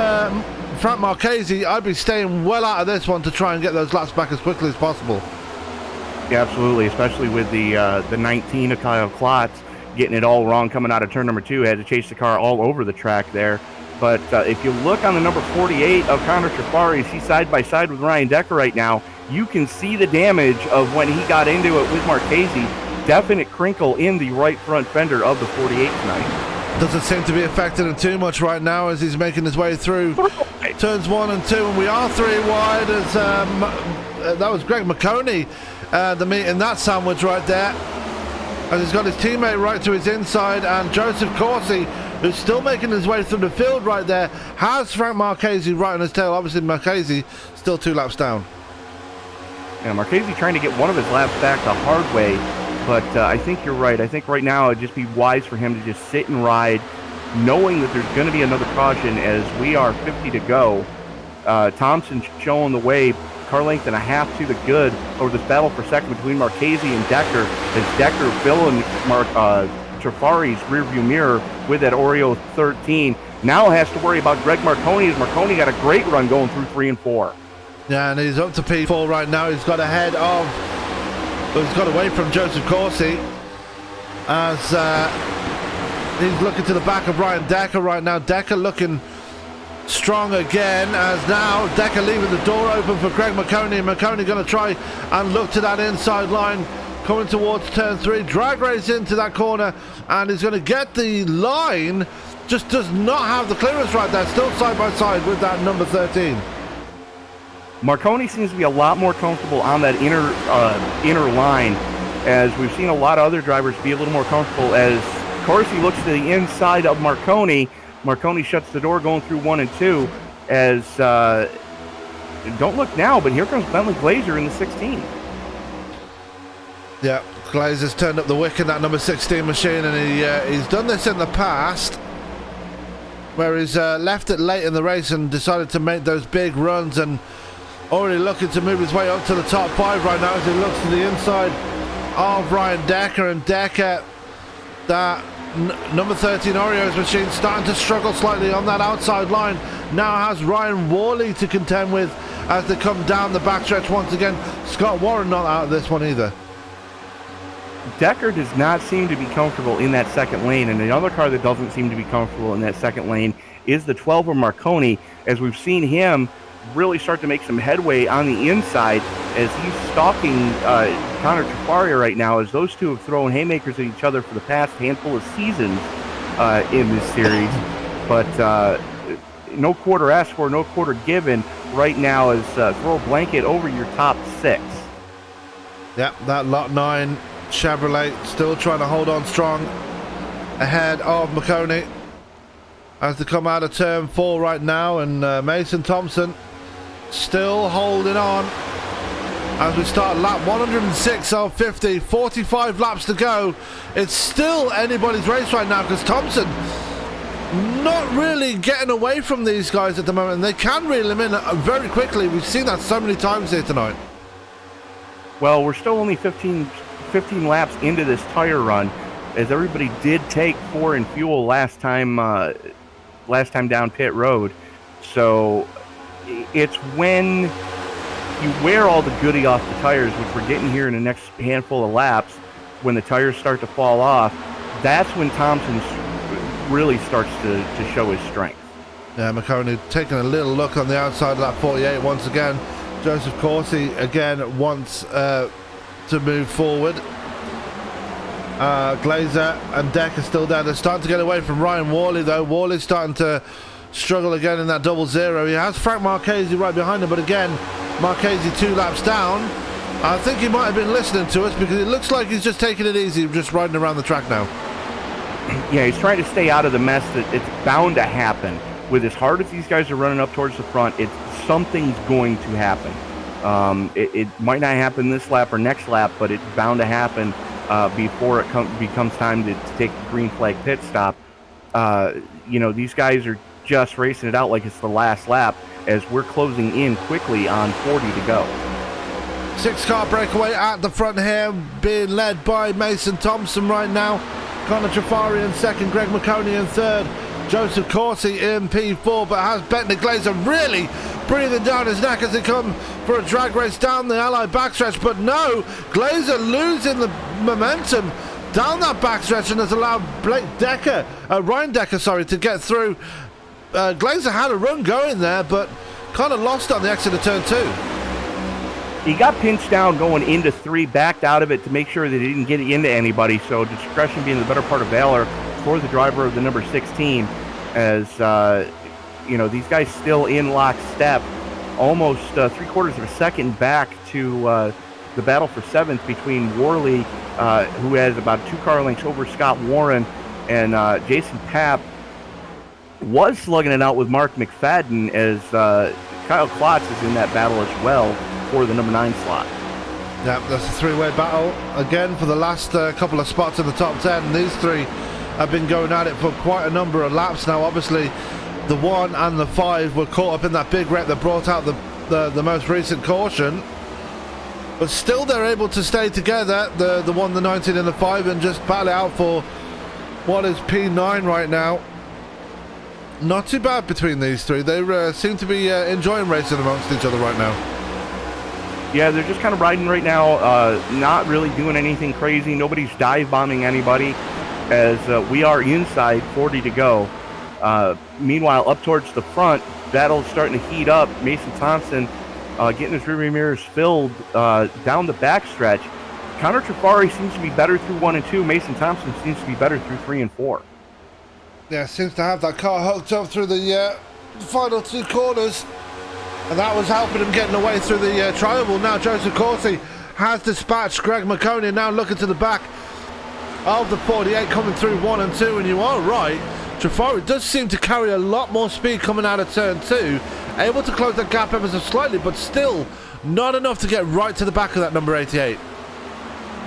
[SPEAKER 1] Frank Marchese, I'd be staying well out of this one to try and get those laps back as quickly as possible.
[SPEAKER 2] Yeah, absolutely, especially with the 19 of Kyle Klotz getting it all wrong coming out of turn number 2. Had to chase the car all over the track there. But if you look on the number 48 of Connor Trafari, he's side by side with Ryan Decker right now. You can see the damage of when he got into it with Marchese. Definite crinkle in the right front fender of the 48 tonight.
[SPEAKER 1] Doesn't seem to be affecting him too much right now as he's making his way through turns 1 and 2, and we are 3 wide as that was Greg McConey, the meat in that sandwich right there. And he's got his teammate right to his inside, and Joseph Corsi, who's still making his way through the field right there, has Frank Marchese right on his tail. Obviously, Marchese still 2 laps down.
[SPEAKER 2] Yeah, Marchese trying to get one of his laps back the hard way, but I think you're right. I think right now it'd just be wise for him to just sit and ride, knowing that there's going to be another caution as we are 50 to go. Thompson showing the way, car length and a half to the good over this battle for second between Marchese and Decker, as Decker filling Trafari's rearview mirror with that Oreo 13. Now has to worry about Greg Marconi, as Marconi got a great run going through 3 and 4.
[SPEAKER 1] Yeah, and he's up to P4 right now. He's got ahead of, he's got away from Joseph Corsi as he's looking to the back of Ryan Decker right now. Decker looking strong again, as now Decker leaving the door open for Greg McConey. McConey going to try and look to that inside line coming towards turn 3. Drag race into that corner, and he's going to get the line. Just does not have the clearance right there. Still side by side with that number 13.
[SPEAKER 2] Marconi seems to be a lot more comfortable on that inner line, as we've seen a lot of other drivers be a little more comfortable. As Corsi looks to the inside of Marconi, Marconi shuts the door going through 1 and 2. As don't look now, but here comes Bentley Glazer in the 16.
[SPEAKER 1] Yeah, Glazer's turned up the wick in that number 16 machine, and he's done this in the past, where he's left it late in the race and decided to make those big runs, and already looking to move his way up to the top 5 right now as he looks to the inside of Ryan Decker. And Decker, that number 13 Oreos machine, starting to struggle slightly on that outside line. Now has Ryan Worley to contend with as they come down the backstretch once again. Scott Warren not out of this one either.
[SPEAKER 2] Decker does not seem to be comfortable in that second lane, and another car that doesn't seem to be comfortable in that second lane is the 12 of Marconi, as we've seen him really start to make some headway on the inside as he's stalking Connor Trafari right now, as those two have thrown haymakers at each other for the past handful of seasons in this series. But no quarter asked for, no quarter given right now, as throw a blanket over your top 6.
[SPEAKER 1] Yep, that lot 9 Chevrolet still trying to hold on strong ahead of McConey as they come out of turn 4 right now, and Mason Thompson still holding on as we start lap 106 of 50. 45 laps to go. It's still anybody's race right now, because Thompson not really getting away from these guys at the moment, and they can reel him in very quickly. We've seen that so many times here tonight.
[SPEAKER 2] Well, we're still only 15 laps into this tire run, as everybody did take 4 in fuel last time down pit road. So it's when you wear all the goodie off the tires, which we're getting here in the next handful of laps, when the tires start to fall off, that's when Thompson really starts to show his strength.
[SPEAKER 1] Yeah, McConey taking a little look on the outside of that 48 once again. Joseph Corsi again wants to move forward. Glazer and Deck are still there. They're starting to get away from Ryan Worley, though. Worley's starting to struggle again in that 00. He has Frank Marchese right behind him, but again, Marchese 2 laps down. I think he might have been listening to us, because it looks like he's just taking it easy, just riding around the track now.
[SPEAKER 2] Yeah, he's trying to stay out of the mess that it's bound to happen. With as hard as these guys are running up towards the front, something's going to happen. It might not happen this lap or next lap, but it's bound to happen before it becomes time to take the green flag pit stop. These guys are just racing it out like it's the last lap, as we're closing in quickly on 40 to go.
[SPEAKER 1] 6-car breakaway at the front here, being led by Mason Thompson right now. Connor Trafari in second, Greg McConey in third. Joseph Corsi in P4, but has Bettner Glazer really breathing down his neck as they come for a drag race down the Allied backstretch. But no, Glazer losing the momentum down that backstretch and has allowed Ryan Decker, to get through. Glazer had a run going there, but kind of lost on the exit of turn 2.
[SPEAKER 2] He got pinched down going into 3, backed out of it to make sure that he didn't get into anybody, so discretion being the better part of valor for the driver of the number 16, as these guys still in lockstep, almost 3/4 of a second back to the battle for 7th between Worley, who has about 2 car lengths over Scott Warren, and Jason Papp was slugging it out with Mark McFadden, as Kyle Klotz is in that battle as well for the number 9 slot.
[SPEAKER 1] Yeah, that's a 3-way battle again for the last couple of spots in the top 10. These 3 have been going at it for quite a number of laps now. Obviously, the 1 and the 5 were caught up in that big wreck that brought out the most recent caution. But still, they're able to stay together, the 1, the 19 and the 5, and just battle it out for what is P9 right now. Not too bad between these 3. They seem to be enjoying racing amongst each other right now.
[SPEAKER 2] Yeah, they're just kind of riding right now, not really doing anything crazy. Nobody's dive bombing anybody, as we are inside 40 to go. Meanwhile, up towards the front, battle's starting to heat up. Mason Thompson getting his rear mirrors filled down the backstretch. Connor Trafari seems to be better through 1 and 2. Mason Thompson seems to be better through 3 and 4.
[SPEAKER 1] Yeah, seems to have that car hooked up through the final 2 corners, and that was helping him getting away through the tri-oval. Now Joseph Corsi has dispatched Greg McConey, now looking to the back of the 48, coming through 1 and 2, and you are right, Trafari does seem to carry a lot more speed coming out of turn 2, able to close that gap ever so slightly, but still not enough to get right to the back of that number 88.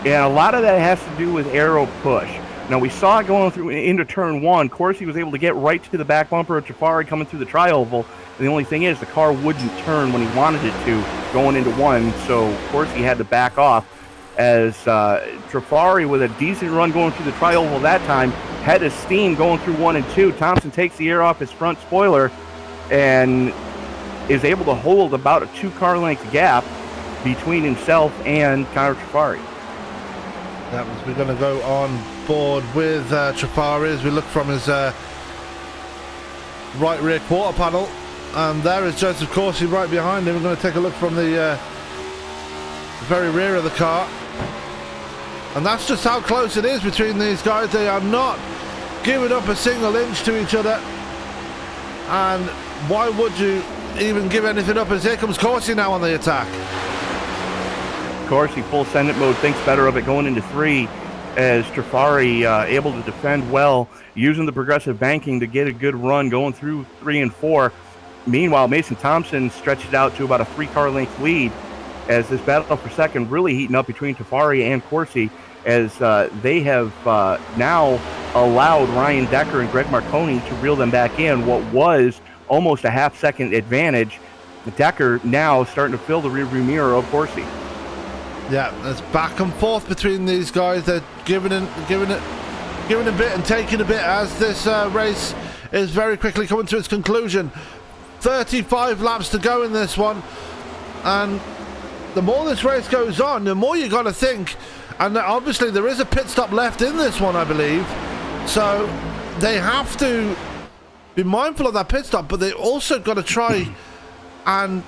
[SPEAKER 2] Yeah, a lot of that has to do with aero push. Now, we saw it going through into turn 1. Corsi was able to get right to the back bumper of Trafari coming through the tri-oval. And the only thing is, the car wouldn't turn when he wanted it to going into 1, so Corsi had to back off, as Trafari, with a decent run going through the tri-oval that time, had his steam going through 1 and 2. Thompson takes the air off his front spoiler and is able to hold about a 2 car length gap between himself and Connor Trafari.
[SPEAKER 1] That was, we're going to go on board with Trafari as we look from his right rear quarter panel, and there is Joseph Corsi right behind him. We're going to take a look from the very rear of the car, and that's just how close it is between these guys. They are not giving up a single inch to each other, and why would you even give anything up, as here comes Corsi now on the attack.
[SPEAKER 2] Corsi, full send it mode, thinks better of it going into 3, as Trafari able to defend well, using the progressive banking to get a good run going through 3 and 4. Meanwhile, Mason Thompson stretched it out to about a 3 car length lead, as this battle for second really heating up between Trafari and Corsi, as they have now allowed Ryan Decker and Greg Marconi to reel them back in what was almost a half-second advantage. Decker now starting to fill the rearview mirror of Corsi.
[SPEAKER 1] Yeah, it's back and forth between these guys. They're giving a bit and taking a bit as this race is very quickly coming to its conclusion. 35 laps to go in this one, and the more this race goes on, the more you got to think, and obviously there is a pit stop left in this one, I believe, so they have to be mindful of that pit stop, but they also got to try and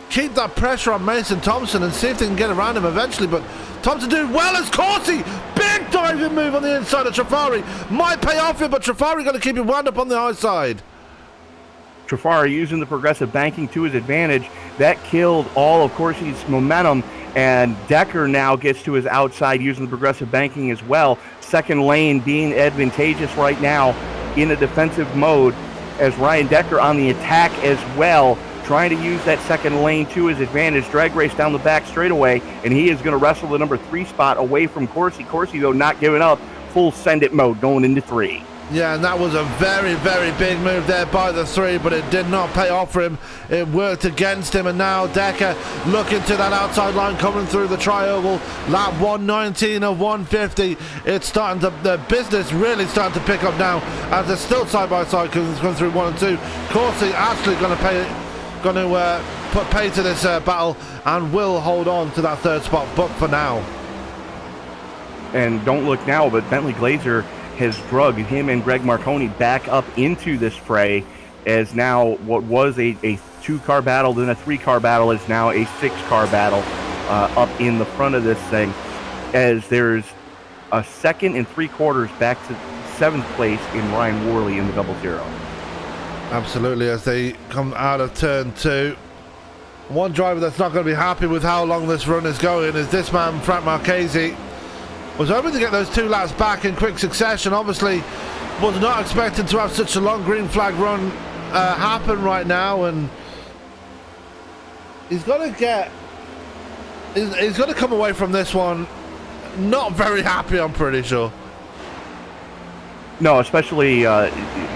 [SPEAKER 1] keep that pressure on Mason Thompson and see if they can get around him eventually. But Thompson doing well as Corsi, big diving move on the inside of Trafari, might pay off here, but Trafari got to keep him wound up on the high side.
[SPEAKER 2] Trafari using the progressive banking to his advantage. That killed all of Corsi's momentum, and Decker now gets to his outside using the progressive banking as well. Second lane being advantageous right now in a defensive mode, as Ryan Decker on the attack as well, trying to use that second lane to his advantage. Drag race down the back straightaway, and he is going to wrestle the number 3 spot away from Corsi. Corsi, though, not giving up. Full send it mode going into 3.
[SPEAKER 1] Yeah, and that was a very, very big move there by the 3, but it did not pay off for him. It worked against him, and now Decker looking to that outside line, coming through the tri-oval. Lap 119 of 150. It's starting to, the business really starting to pick up now, as they're still side by side because it's going through 1 and 2. Corsi actually going to put pay to this battle, and will hold on to that 3rd spot, but for now.
[SPEAKER 2] And don't look now, but Bentley Glazer has drugged him and Greg Marconi back up into this fray, as now what was a 2-car battle, then a 3-car battle, is now a 6-car battle up in the front of this thing, as there's a 2nd3/4 back to 7th place in Ryan Worley in the 00.
[SPEAKER 1] Absolutely, as they come out of turn 2. One driver that's not going to be happy with how long this run is going is this man, Frank Marchese. Was hoping to get those 2 laps back in quick succession. Obviously, was not expecting to have such a long green flag run happen right now, and he's got to come away from this one not very happy, I'm pretty sure.
[SPEAKER 2] No, especially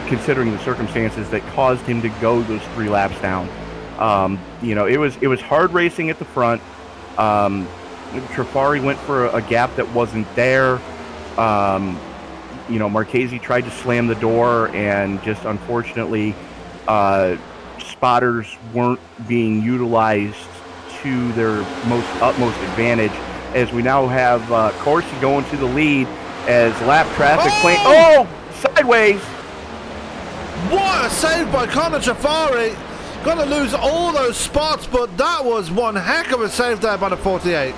[SPEAKER 2] considering the circumstances that caused him to go those 3 laps down. It was hard racing at the front. Trafari went for a gap that wasn't there. Marchese tried to slam the door, and just unfortunately, spotters weren't being utilized to their utmost advantage, as we now have Corsi going to the lead as lap traffic sideways.
[SPEAKER 1] What a save by Connor Trafari. Gonna lose all those spots, but that was one heck of a save there by the 48.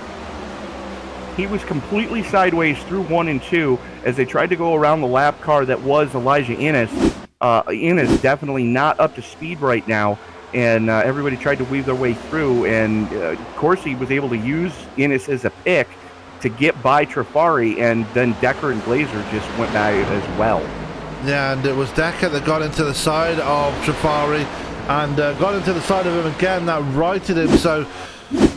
[SPEAKER 2] He was completely sideways through 1 and 2 as they tried to go around the lap car that was Elijah Innes. Innes definitely not up to speed right now, and everybody tried to weave their way through, and Corsi was able to use Innes as a pick to get by Trafari, and then Decker and Glazer just went by as well.
[SPEAKER 1] Yeah, and it was Decker that got into the side of Trafari, and got into the side of him again. That righted him, so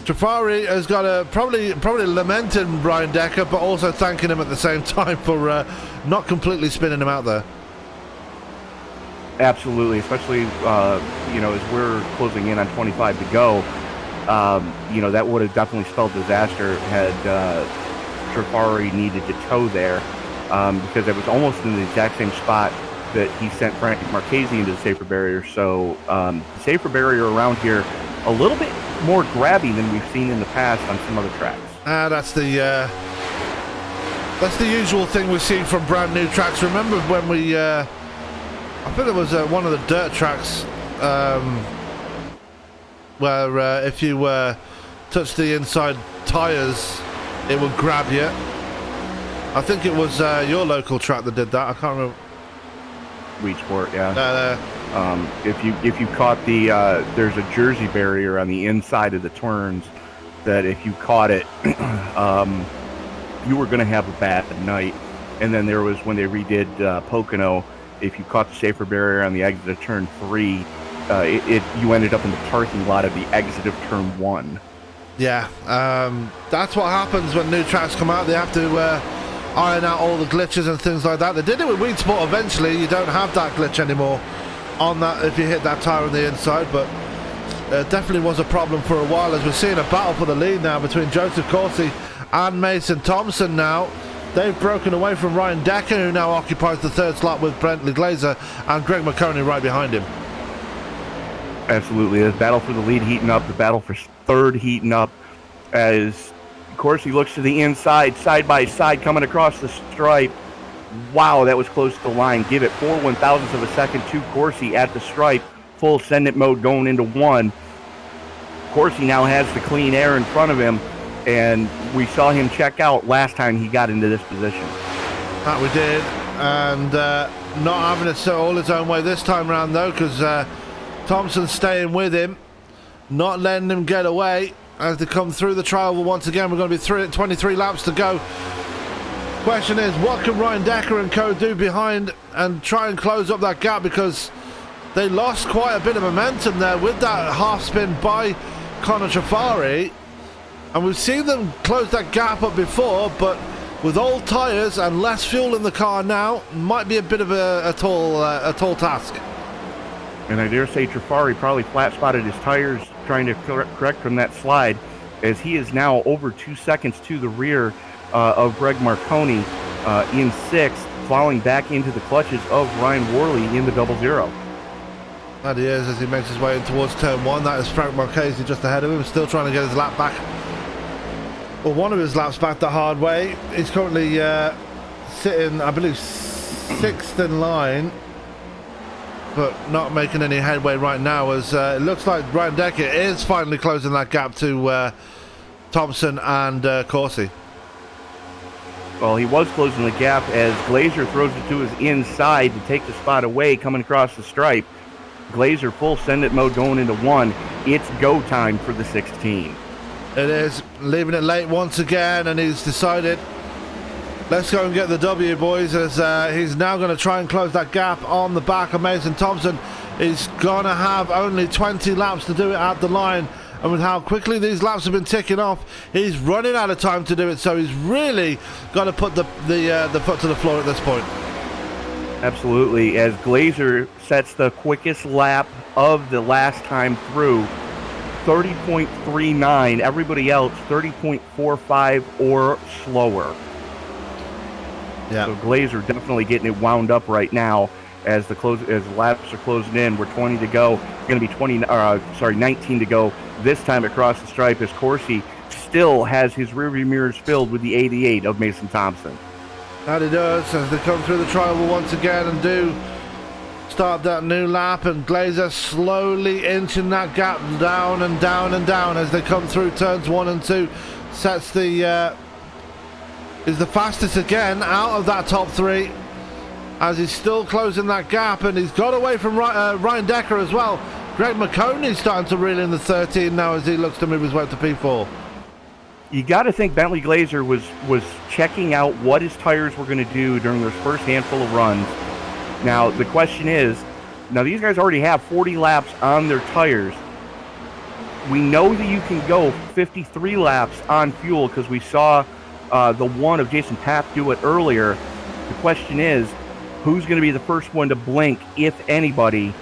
[SPEAKER 1] Trafari has got a probably lamenting Brian Decker, but also thanking him at the same time for not completely spinning him out there.
[SPEAKER 2] Absolutely, especially as we're closing in on 25 to go. That would have definitely spelled disaster had Trafari needed to tow there, because it was almost in the exact same spot that he sent Frank Marchese into the safer barrier. So the safer barrier around here a little bit more grabby than we've seen in the past on some other tracks.
[SPEAKER 1] That's the usual thing we see from brand new tracks. Remember when we I think it was one of the dirt tracks where if you touch the inside tires it would grab you. I think it was your local track that did that. I can't remember.
[SPEAKER 2] Weedsport, yeah. If you caught the there's a Jersey barrier on the inside of the turns that if you caught it, you were going to have a bad night. And then there was when they redid Pocono, if you caught the safer barrier on the exit of turn 3, you ended up in the parking lot of the exit of turn 1. Yeah,
[SPEAKER 1] that's what happens when new tracks come out. They have to iron out all the glitches and things like that. They did it with Weedsport eventually. You don't have that glitch anymore on that if you hit that tire on the inside, but definitely was a problem for a while, as we're seeing a battle for the lead now between Joseph Corsi and Mason Thompson now. They've broken away from Ryan Decker, who now occupies the 3rd slot with Bentley Glazer, and Greg Marconi right behind him.
[SPEAKER 2] Absolutely. The battle for the lead heating up, the battle for 3rd heating up, as Corsi looks to the inside, side by side, coming across the stripe. Wow, that was close to the line. Give it 4 1/1000ths of a second to Corsi at the stripe. Full ascendant mode going into 1. Corsi now has the clean air in front of him, and we saw him check out last time he got into this position.
[SPEAKER 1] That we did, and not having it all his own way this time around though, because Thompson's staying with him, not letting him get away as they come through the trial once again. We're going to be 23 laps to go. Question is, what can Ryan Decker and co do behind and try and close up that gap, because they lost quite a bit of momentum there with that half spin by Connor Trafari, and we've seen them close that gap up before, but with old tyres and less fuel in the car now, might be a bit of a tall task.
[SPEAKER 2] And I dare say Trifari probably flat spotted his tires trying to correct from that slide, as he is now over 2 seconds to the rear of Greg Marconi in 6th, falling back into the clutches of Ryan Worley in the 00.
[SPEAKER 1] That he is, as he makes his way in towards turn 1. That is Frank Marchese just ahead of him, still trying to get his lap back. Well, one of his laps back the hard way. He's currently sitting, I believe, 6th in line, but not making any headway right now, as it looks like Ryan Decker is finally closing that gap to Thompson and Corsi.
[SPEAKER 2] Well, he was closing the gap as Glazer throws it to his inside to take the spot away, coming across the stripe. Glazer full send it mode going into 1. It's go time for the 16.
[SPEAKER 1] It is, leaving it late once again, and he's decided, let's go and get the W, boys, as he's now going to try and close that gap on the back of Mason Thompson. He's going to have only 20 laps to do it at the line, and with how quickly these laps have been ticking off, he's running out of time to do it, so he's really got to put the foot to the floor at this point.
[SPEAKER 2] Absolutely, as Glazer sets the quickest lap of the last time through, 30.39. Everybody else 30.45 or slower.
[SPEAKER 1] Yeah.
[SPEAKER 2] So Glazer definitely getting it wound up right now as as laps are closing in. We're 20 to go. Going to be 19 to go this time across the stripe, as Corsi still has his rearview mirrors filled with the 88 of Mason Thompson.
[SPEAKER 1] That he does, as they come through the trial once again and do start that new lap, and Glazer slowly inching that gap down and down and down as they come through turns 1 and 2. Sets the is the fastest again out of that top 3, as he's still closing that gap, and he's got away from Ryan Decker as well. Greg McConey's starting to reel in the 13 now as he looks to move his way to P4.
[SPEAKER 2] You got to think Bentley Glazer was checking out what his tires were going to do during those first handful of runs. Now, the question is, now these guys already have 40 laps on their tires. We know that you can go 53 laps on fuel because we saw the one of Jason Papp do it earlier. The question is, who's going to be the first one to blink, if anybody,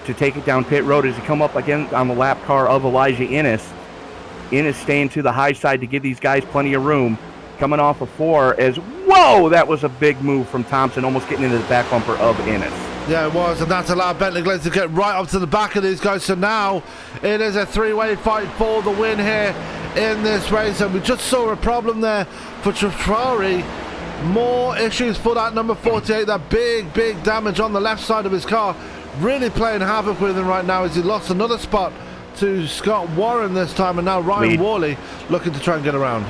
[SPEAKER 2] to take it down pit road as he come up again on the lap car of Elijah Innes. Innes staying to the high side to give these guys plenty of room. Coming off of 4 as, whoa, that was a big move from Thompson, almost getting into the back bumper of Innes.
[SPEAKER 1] Yeah, it was, and that's allowed Bentley Glazer to get right up to the back of these guys. So now it is a 3-way fight for the win here in this race, and we just saw a problem there for Trifari. More issues for that number 48, that big damage on the left side of his car. Really playing havoc with him right now as he lost another spot to Scott Warren this time, and now Ryan Worley looking to try and get around.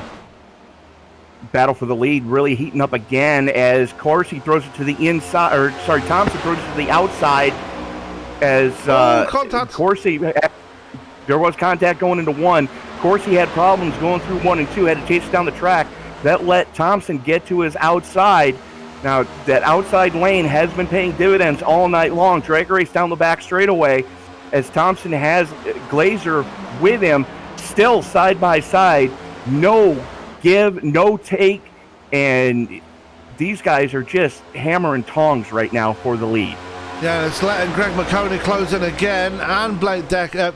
[SPEAKER 2] Battle for the lead really heating up again as Corsi throws it to the inside, or sorry, Thompson throws it to the outside as Corsi, there was contact going into 1. Corsi had problems going through 1 and 2, had to chase it down the track. That let Thompson get to his outside. Now, that outside lane has been paying dividends all night long. Drag race down the back straightaway as Thompson has Glazer with him, still side by side. No give, no take, and these guys are just hammer and tongs right now for the lead.
[SPEAKER 1] Yeah, it's letting Greg McConey close in again, and Blake Decker,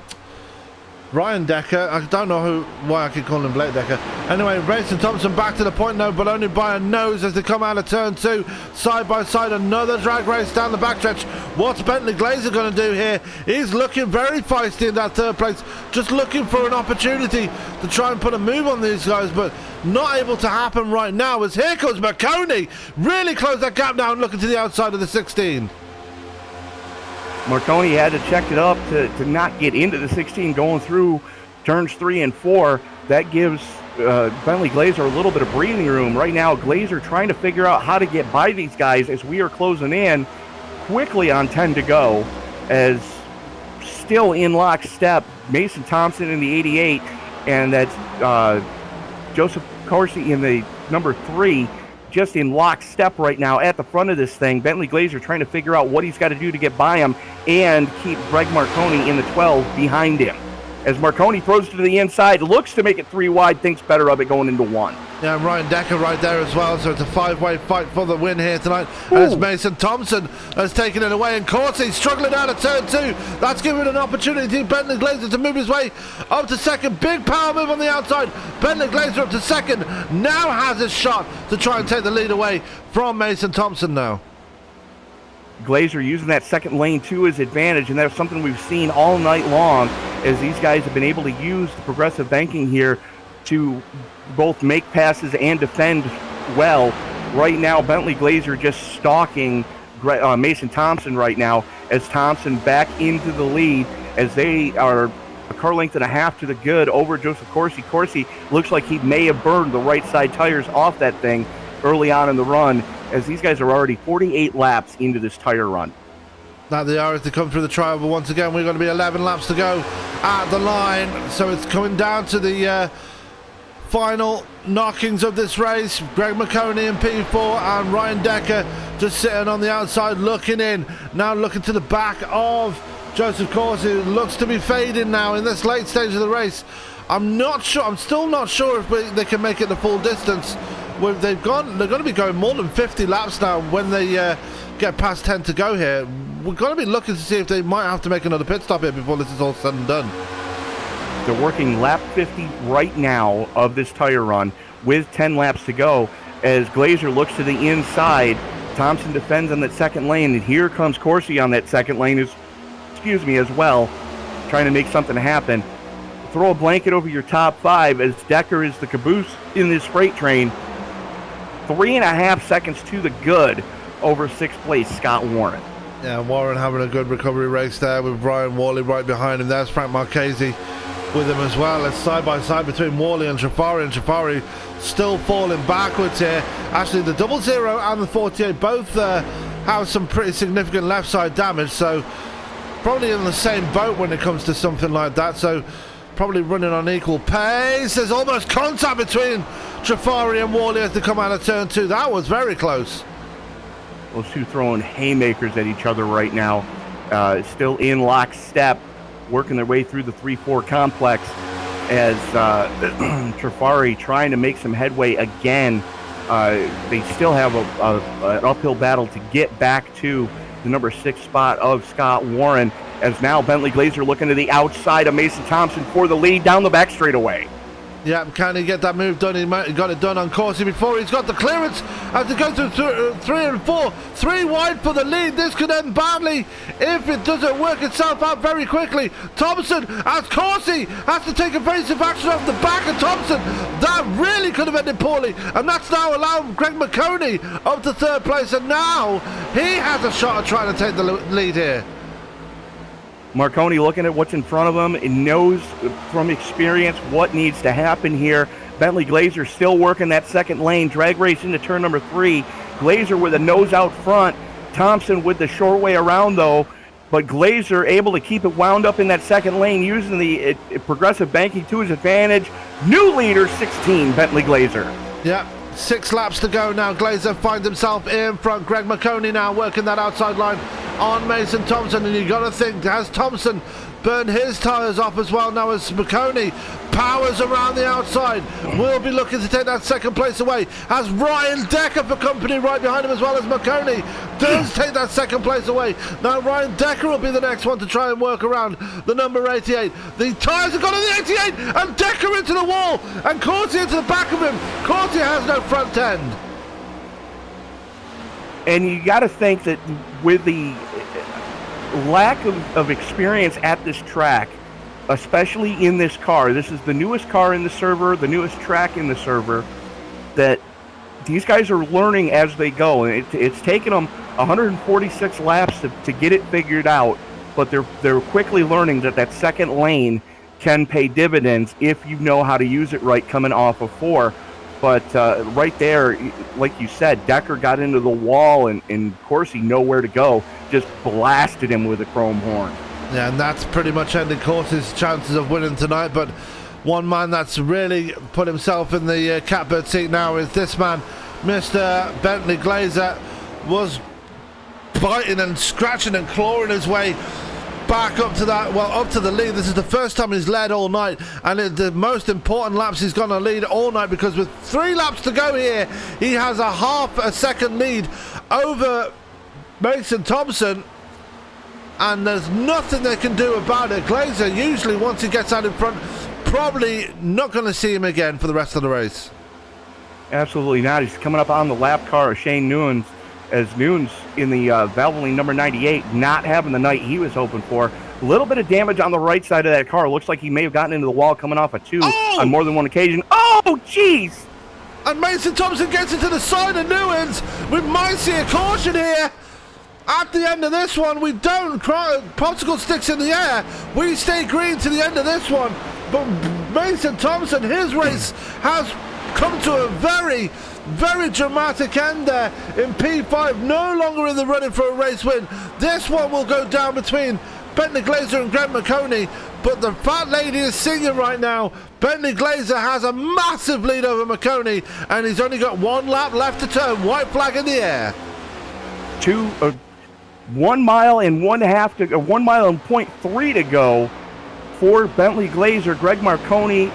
[SPEAKER 1] Ryan Decker. I don't know why I keep calling him Blake Decker. Anyway, Mason Thompson back to the point now, but only by a nose as they come out of turn 2. Side by side, another drag race down the backstretch. What's Bentley Glazer going to do here? He's looking very feisty in that 3rd place, just looking for an opportunity to try and put a move on these guys, but not able to happen right now, as here comes McConey. Really close that gap now and looking to the outside of the 16.
[SPEAKER 2] Marconi had to check it up to not get into the 16 going through turns 3 and 4. That gives Bentley Glazer a little bit of breathing room. Right now, Glazer trying to figure out how to get by these guys as we are closing in quickly on 10 to go, as still in lockstep, Mason Thompson in the 88, and that's Joseph Corsi in the number 3, just in lockstep right now at the front of this thing. Bentley Glazer trying to figure out what he's got to do to get by him and keep Greg Marconi in the 12 behind him. as Marconi throws it to the inside, looks to make it 3 wide, thinks better of it going into 1.
[SPEAKER 1] Yeah, and Ryan Decker right there as well, so it's a 5-way fight for the win here tonight. As Mason Thompson has taken it away, and Corsi struggling out of turn 2. That's given an opportunity to Bentley Glazer to move his way up to second. Big power move on the outside. Bentley Glazer up to second. Now has his shot to try and take the lead away from Mason Thompson now.
[SPEAKER 2] Glazer using that second lane to his advantage, and that's something we've seen all night long as these guys have been able to use the progressive banking here to both make passes and defend well. Right now, Bentley Glazer just stalking Mason Thompson right now, as Thompson back into the lead as they are a car length and a half to the good over Joseph Corsi. Corsi looks like he may have burned the right side tires off that thing early on in the run, as these guys are already 48 laps into this tire run.
[SPEAKER 1] Now they are as they come through the trial, but once again we're going to be 11 laps to go at the line, so it's coming down to the final knockings of this race. Greg McConey in P4 and Ryan Decker just sitting on the outside looking in, now looking to the back of Joseph Corsi, who looks to be fading now in this late stage of the race. I'm still not sure if they can make it the full distance. They're going to be going more than 50 laps now when they get past 10 to go here. We're going to be looking to see if they might have to make another pit stop here before this is all said and done.
[SPEAKER 2] They're working lap 50 right now of this tire run with 10 laps to go, as Glazer looks to the inside. Thompson defends on that second lane, and here comes Corsi on that second lane as well, trying to make something happen. Throw a blanket over your top 5 as Decker is the caboose in this freight train. 3.5 seconds to the good over 6th place Scott Warren.
[SPEAKER 1] Yeah, Warren having a good recovery race there with Brian Worley right behind him. There's Frank Marchese with him as well. It's side by side between Worley and Trafari still falling backwards here. Actually, the 00 and the 48 both have some pretty significant left side damage, so probably in the same boat when it comes to something like that. So probably running on equal pace. There's almost contact between Trafari and Worley as they come out of turn 2. That was very close.
[SPEAKER 2] Those two throwing haymakers at each other right now. Still in lockstep, working their way through the 3-4 complex as Trafari trying to make some headway again. They still have an uphill battle to get back to the number 6 spot of Scott Warren, as now Bentley Glazer looking to the outside of Mason Thompson for the lead down the back straightaway.
[SPEAKER 1] Yeah, can he get that move done? He got it done on Corsi before he's got the clearance as they go through 3 and 4. 3 wide for the lead. This could end badly if it doesn't work itself out very quickly. Thompson, as Corsi has to take evasive action off the back of Thompson. That really could have ended poorly, and that's now allowed Greg McConey up to 3rd place, and now he has a shot at trying to take the lead here.
[SPEAKER 2] Marconi looking at what's in front of him and knows from experience what needs to happen here. Bentley Glazer still working that second lane. Drag race into turn number 3. Glazer with a nose out front. Thompson with the short way around though. But Glazer able to keep it wound up in that second lane using the progressive banking to his advantage. New leader 16, Bentley Glazer.
[SPEAKER 1] Yeah. 6 laps to go now. Glazer finds himself in front. Greg McConey now working that outside line on Mason Thompson, and you got to think, has Thompson burned his tyres off as well now as McConey powers around the outside? Will be looking to take that 2nd place away. Has Ryan Decker for company right behind him as well as McConey does take that 2nd place away. Now Ryan Decker will be the next one to try and work around the number 88. The tyres have gone on the 88 and Decker into the wall and Corsi into the back of him. Corsi has no front end.
[SPEAKER 2] And you got to think that with the lack of experience at this track, especially in this car, this is the newest car in the server, the newest track in the server, that these guys are learning as they go. And it's taken them 146 laps to get it figured out, but they're quickly learning that second lane can pay dividends if you know how to use it right coming off of 4. But right there, like you said, Decker got into the wall and Corsi nowhere to go, just blasted him with a chrome horn.
[SPEAKER 1] Yeah, and that's pretty much ended Corsi's chances of winning tonight. But one man that's really put himself in the catbird seat now is this man, Mr. Bentley Glazer. Was biting and scratching and clawing his way back up to the lead. This is the first time he's led all night, and the most important laps he's going to lead all night, because with 3 laps to go here, he has a half a second lead over Mason Thompson, and there's nothing they can do about it. Glazer, usually once he gets out in front, probably not going to see him again for the rest of the race.
[SPEAKER 2] Absolutely not. He's coming up on the lap car of Shane Newens, as Newens in the Valvoline number 98, not having the night he was hoping for. A little bit of damage on the right side of that car. Looks like he may have gotten into the wall coming off a 2 on more than one occasion. Oh, jeez!
[SPEAKER 1] And Mason Thompson gets into the side of Newens. We might see a caution here. At the end of this one, we don't. Popsicle sticks in the air. We stay green to the end of this one. But Mason Thompson, his race has come to a very, very dramatic end there in P5. No longer in the running for a race win. This one will go down between Bentley Glazer and Greg McConey. But the fat lady is singing right now. Bentley Glazer has a massive lead over McConey, and he's only got 1 lap left to turn. White flag in the air.
[SPEAKER 2] 1 mile and 1.5 to 1 mile and 0.3 to go for Bentley Glazer. Greg Marconi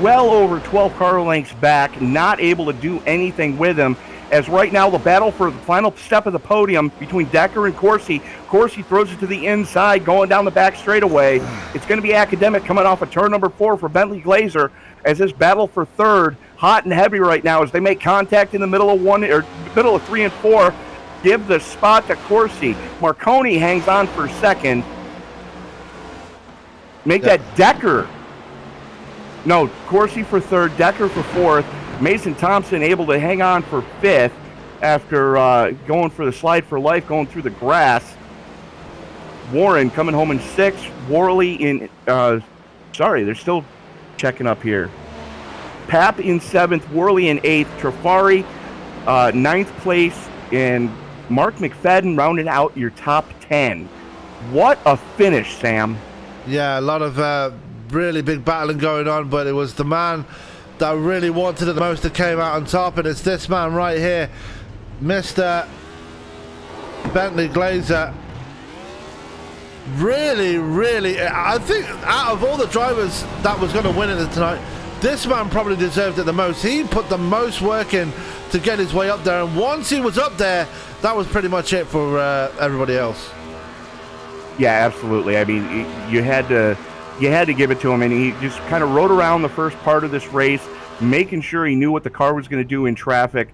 [SPEAKER 2] well over 12 car lengths back, not able to do anything with him, as right now the battle for the final step of the podium between Decker and Corsi. Corsi throws it to the inside, going down the back straightaway. It's going to be Academic coming off of turn number 4 for Bentley Glazer, as this battle for third, hot and heavy right now, as they make contact in the middle of 3 and 4. Give the spot to Corsi. Marconi hangs on for second. Make that Decker. No, Corsi for third, Decker for fourth. Mason Thompson able to hang on for fifth after going for the slide for life, going through the grass. Warren coming home in sixth. Worley in, they're still checking up here. Pap in seventh, Worley in eighth, Trafari ninth place, and Mark McFadden rounded out your top 10. What a finish, Sam.
[SPEAKER 1] Yeah, a lot of really big battling going on, but it was the man that really wanted it the most that came out on top, and it's this man right here, Mr. Bentley Glazer. Really, I think out of all the drivers that was going to win it tonight, this man probably deserved it the most. He put the most work in to get his way up there, and once he was up there, that was pretty much it for everybody else.
[SPEAKER 2] Yeah, absolutely. I mean, you had to give it to him, and he just kind of rode around the first part of this race, making sure he knew what the car was going to do in traffic,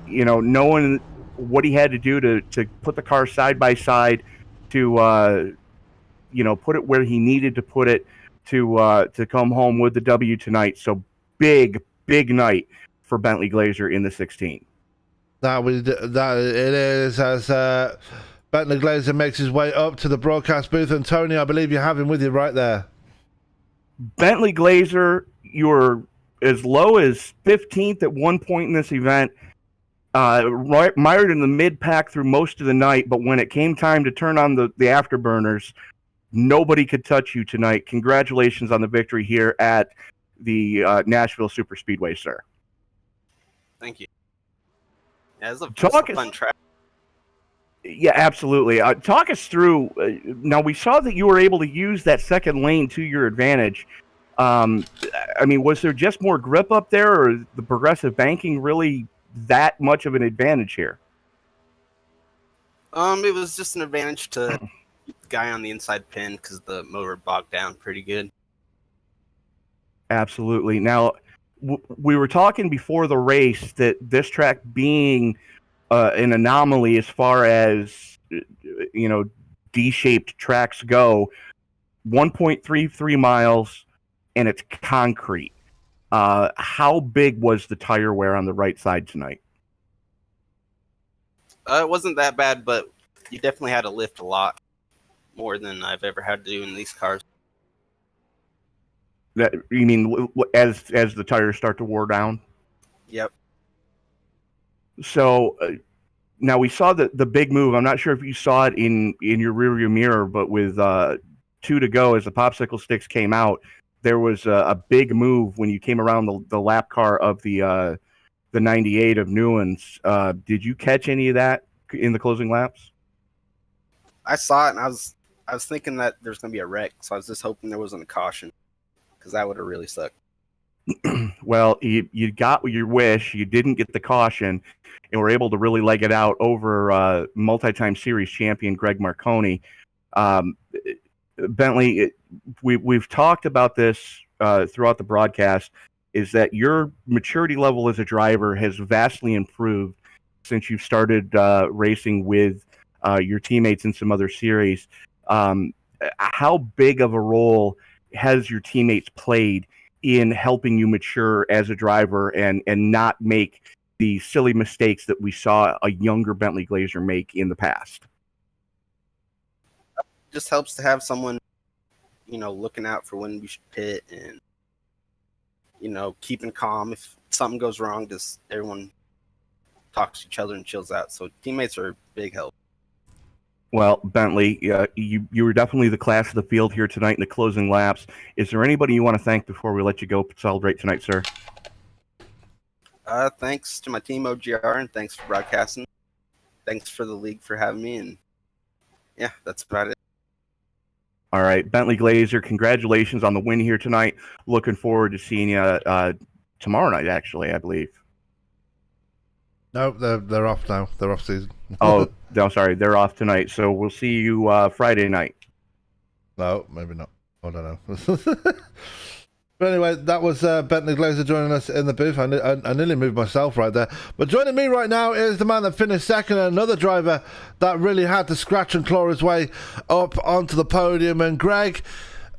[SPEAKER 2] knowing what he had to do to put the car side by side, to put it where he needed to put it to come home with the W tonight. So big night for Bentley Glazer in the 16.
[SPEAKER 1] That it is, as Bentley Glazer makes his way up to the broadcast booth. And Tony, I believe you have him with you right there.
[SPEAKER 2] Bentley Glazer, you're as low as 15th at one point in this event, mired in the mid-pack through most of the night, but when it came time to turn on the afterburners, nobody could touch you tonight. Congratulations on the victory here at the Nashville Superspeedway, sir.
[SPEAKER 3] Thank you. Yeah, it's a fun track.
[SPEAKER 2] Yeah, absolutely. Talk us through. Now, we saw that you were able to use that second lane to your advantage. Was there just more grip up there, or the progressive banking really that much of an advantage here?
[SPEAKER 3] It was just an advantage to the guy on the inside pin because the motor bogged down pretty good.
[SPEAKER 2] Absolutely. Now, we were talking before the race that this track being an anomaly as far as D-shaped tracks go, 1.33 miles, and it's concrete. How big was the tire wear on the right side tonight?
[SPEAKER 3] It wasn't that bad, but you definitely had to lift a lot more than I've ever had to do in these cars.
[SPEAKER 2] That you mean as the tires start to wear down?
[SPEAKER 3] Yep.
[SPEAKER 2] So now we saw the big move. I'm not sure if you saw it in your rearview mirror, but with 2 to go as the popsicle sticks came out, there was a big move when you came around the lap car of the 98 of Newlands. Did you catch any of that in the closing laps?
[SPEAKER 3] I saw it, and I was I was thinking that there's going to be a wreck, so I was just hoping there wasn't a caution, because that would have really sucked.
[SPEAKER 2] Well, you got your wish. You didn't get the caution, and were able to really leg it out over multi-time series champion Greg Marconi. Bentley, we've talked about this throughout the broadcast, is that your maturity level as a driver has vastly improved since you've started racing with your teammates in some other series. How big of a role has your teammates played in helping you mature as a driver and not make the silly mistakes that we saw a younger Bentley Glazer make in the past?
[SPEAKER 3] Just helps to have someone, looking out for when we should pit and, keeping calm. If something goes wrong, just everyone talks to each other and chills out. So teammates are a big help.
[SPEAKER 2] Well, Bentley, you were definitely the class of the field here tonight in the closing laps. Is there anybody you want to thank before we let you go celebrate tonight, sir?
[SPEAKER 3] Thanks to my team, OGR, and thanks for broadcasting. Thanks for the league for having me, and yeah, that's about it.
[SPEAKER 2] All right, Bentley Glazer, congratulations on the win here tonight. Looking forward to seeing you tomorrow night, actually, I believe.
[SPEAKER 1] No, they're off now. They're off season.
[SPEAKER 2] Oh, no, sorry, they're off tonight. So we'll see you Friday night.
[SPEAKER 1] No, maybe not. I don't know. But anyway, that was Bentley Glazer joining us in the booth. I nearly moved myself right there. But joining me right now is the man that finished second, and another driver that really had to scratch and claw his way up onto the podium. And Greg,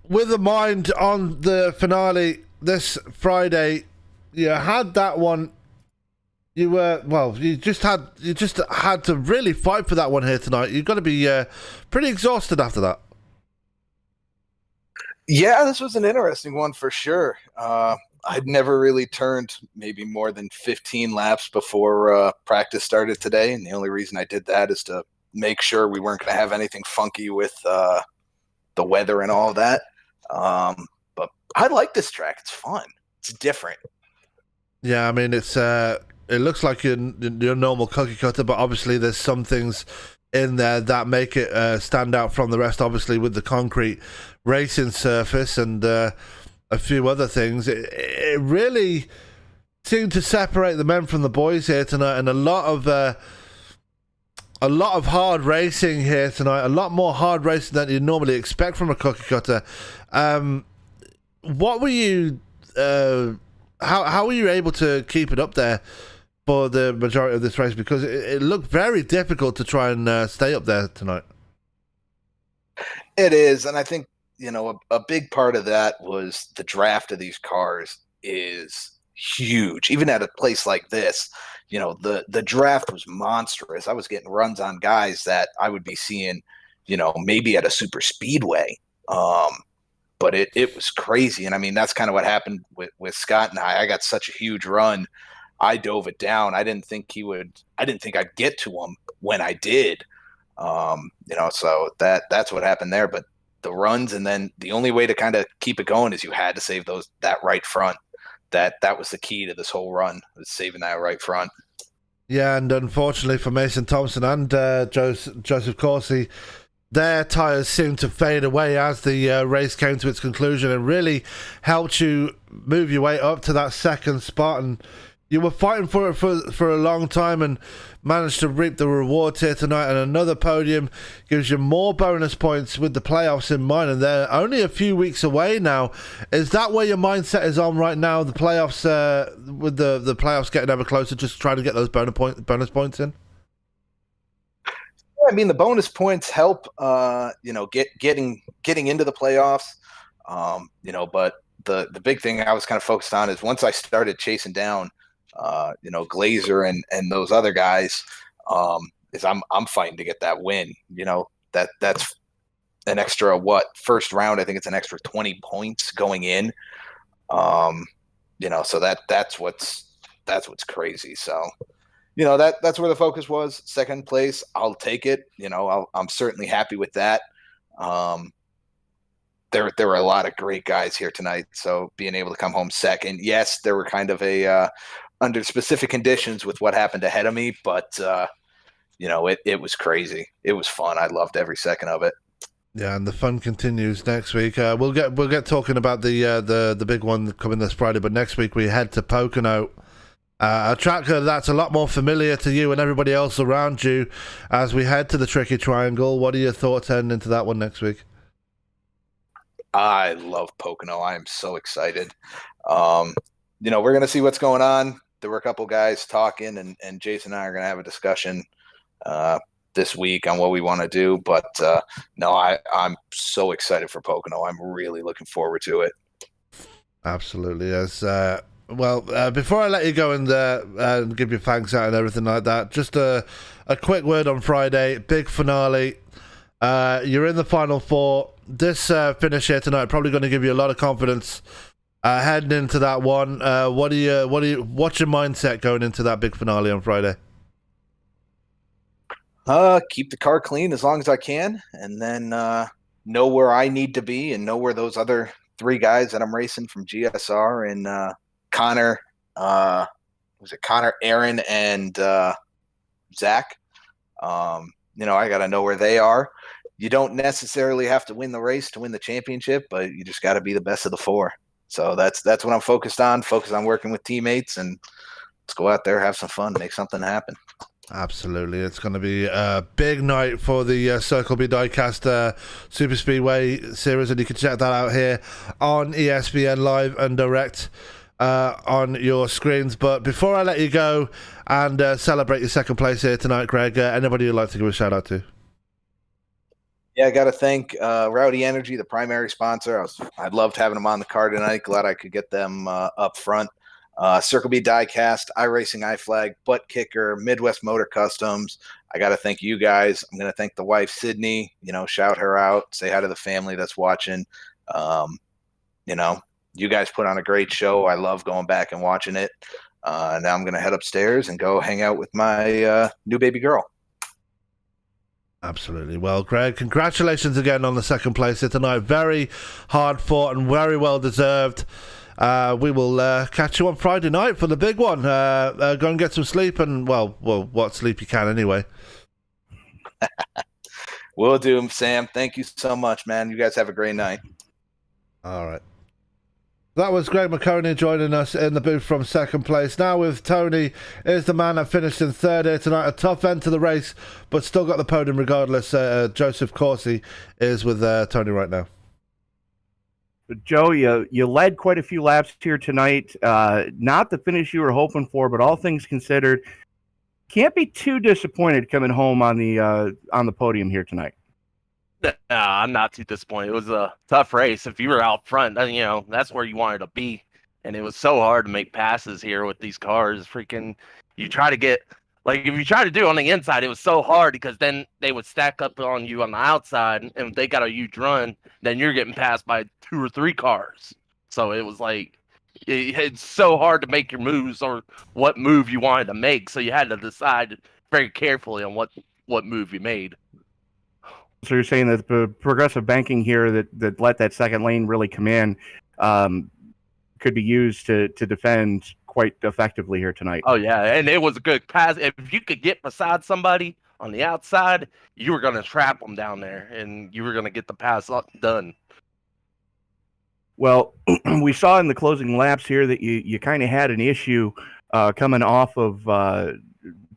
[SPEAKER 1] with a mind on the finale this Friday, you had that one. You just had to really fight for that one here tonight. You've got to be pretty exhausted after that.
[SPEAKER 4] Yeah, this was an interesting one for sure. I'd never really turned maybe more than 15 laps before practice started today, and the only reason I did that is to make sure we weren't going to have anything funky with the weather and all of that. But I like this track. It's fun. It's different.
[SPEAKER 1] Yeah, I mean, it looks like your normal cookie cutter, but obviously there's some things in there that make it stand out from the rest, obviously with the concrete racing surface and a few other things. It really seemed to separate the men from the boys here tonight, and a lot of hard racing here tonight, a lot more hard racing than you normally expect from a cookie cutter. What were you how were you able to keep it up there for the majority of this race? Because it looked very difficult to try and stay up there tonight.
[SPEAKER 4] It is, and I think, a big part of that was the draft of these cars is huge. Even at a place like this, the draft was monstrous. I was getting runs on guys that I would be seeing, maybe at a super speedway. But it was crazy. And I mean, that's kind of what happened with Scott and I. I got such a huge run. I dove it down. I didn't think I'd get to him when I did. So that's what happened there. But the runs, and then the only way to kind of keep it going is you had to save that right front. That was the key to this whole run, was saving that right front.
[SPEAKER 1] Yeah, and unfortunately for Mason Thompson and Joseph Corsi, their tyres seemed to fade away as the race came to its conclusion, and really helped you move your way up to that second spot. And you were fighting for it for a long time and managed to reap the rewards here tonight. And another podium gives you more bonus points with the playoffs in mind, and they're only a few weeks away now. Is that where your mindset is on right now? The playoffs, with the playoffs getting ever closer, just trying to get those bonus points in?
[SPEAKER 4] I mean, the bonus points help, getting into the playoffs, but the big thing I was kind of focused on is once I started chasing down, Glazer and those other guys, is I'm fighting to get that win. That's an extra, first round, I think it's an extra 20 points going in. So that's what's crazy. So, that's where the focus was. Second place, I'll take it. I'm certainly happy with that. There were a lot of great guys here tonight. So being able to come home second, yes, there were kind of under specific conditions with what happened ahead of me, but it was crazy. It was fun. I loved every second of it.
[SPEAKER 1] Yeah, and the fun continues next week. We'll get talking about the big one coming this Friday, but next week we head to Pocono, a track that's a lot more familiar to you and everybody else around you as we head to the Tricky Triangle. What are your thoughts heading into that one next week?
[SPEAKER 4] I love Pocono. I am so excited. We're going to see what's going on. There were a couple guys talking, and Jason and I are going to have a discussion this week on what we want to do. But no, I'm so excited for Pocono. I'm really looking forward to it.
[SPEAKER 1] Absolutely. Before I let you go and give your thanks out and everything like that, just a quick word on Friday, big finale. You're in the final four. This finish here tonight probably going to give you a lot of confidence heading into that one. What's your mindset going into that big finale on Friday?
[SPEAKER 4] Keep the car clean as long as I can, and then know where I need to be and know where those other three guys that I'm racing from GSR and Connor, Connor, Aaron, and Zach. I got to know where they are. You don't necessarily have to win the race to win the championship, but you just got to be the best of the four. So that's what I'm focused on. Focus on working with teammates, and let's go out there, have some fun, make something happen.
[SPEAKER 1] Absolutely. It's going to be a big night for the Circle B Diecast Super Speedway series, and you can check that out here on ESPN Live and Direct on your screens. But before I let you go and celebrate your second place here tonight, Greg, anybody you'd like to give a shout out to?
[SPEAKER 4] Yeah, I got to thank Rowdy Energy, the primary sponsor. I loved having them on the car tonight. Glad I could get them up front. Circle B Diecast, iRacing, iFlag, Butt Kicker, Midwest Motor Customs. I got to thank you guys. I'm going to thank the wife, Sydney. Shout her out. Say hi to the family that's watching. You guys put on a great show. I love going back and watching it. Now I'm going to head upstairs and go hang out with my new baby girl.
[SPEAKER 1] Absolutely. Well, Greg, congratulations again on the second place here tonight. Very hard fought and very well deserved. We will catch you on Friday night for the big one. Go and get some sleep, and well, what sleep you can anyway.
[SPEAKER 4] Will do, Sam. Thank you so much, man. You guys have a great night.
[SPEAKER 1] All right. That was Greg McConey joining us in the booth from second place. Now with Tony is the man that finished in third here tonight. A tough end to the race, but still got the podium regardless. Joseph Corsi is with Tony right now.
[SPEAKER 2] Joe, you led quite a few laps here tonight. Not the finish you were hoping for, but all things considered, can't be too disappointed coming home on the podium here tonight.
[SPEAKER 5] I'm not too disappointed. It was a tough race. If you were out front, that's where you wanted to be. And it was so hard to make passes here with these cars. Freaking, you try to get, if you try to do it on the inside, it was so hard because then they would stack up on you on the outside. And if they got a huge run, then you're getting passed by 2 or 3 cars. So it was it's so hard to make your moves or what move you wanted to make. So you had to decide very carefully on what move you made.
[SPEAKER 2] So you're saying that the progressive banking here that let that second lane really come in could be used to defend quite effectively here tonight.
[SPEAKER 5] Oh, yeah, and it was a good pass. If you could get beside somebody on the outside, you were going to trap them down there, and you were going to get the pass done.
[SPEAKER 2] Well, we saw in the closing laps here that you kind of had an issue coming off of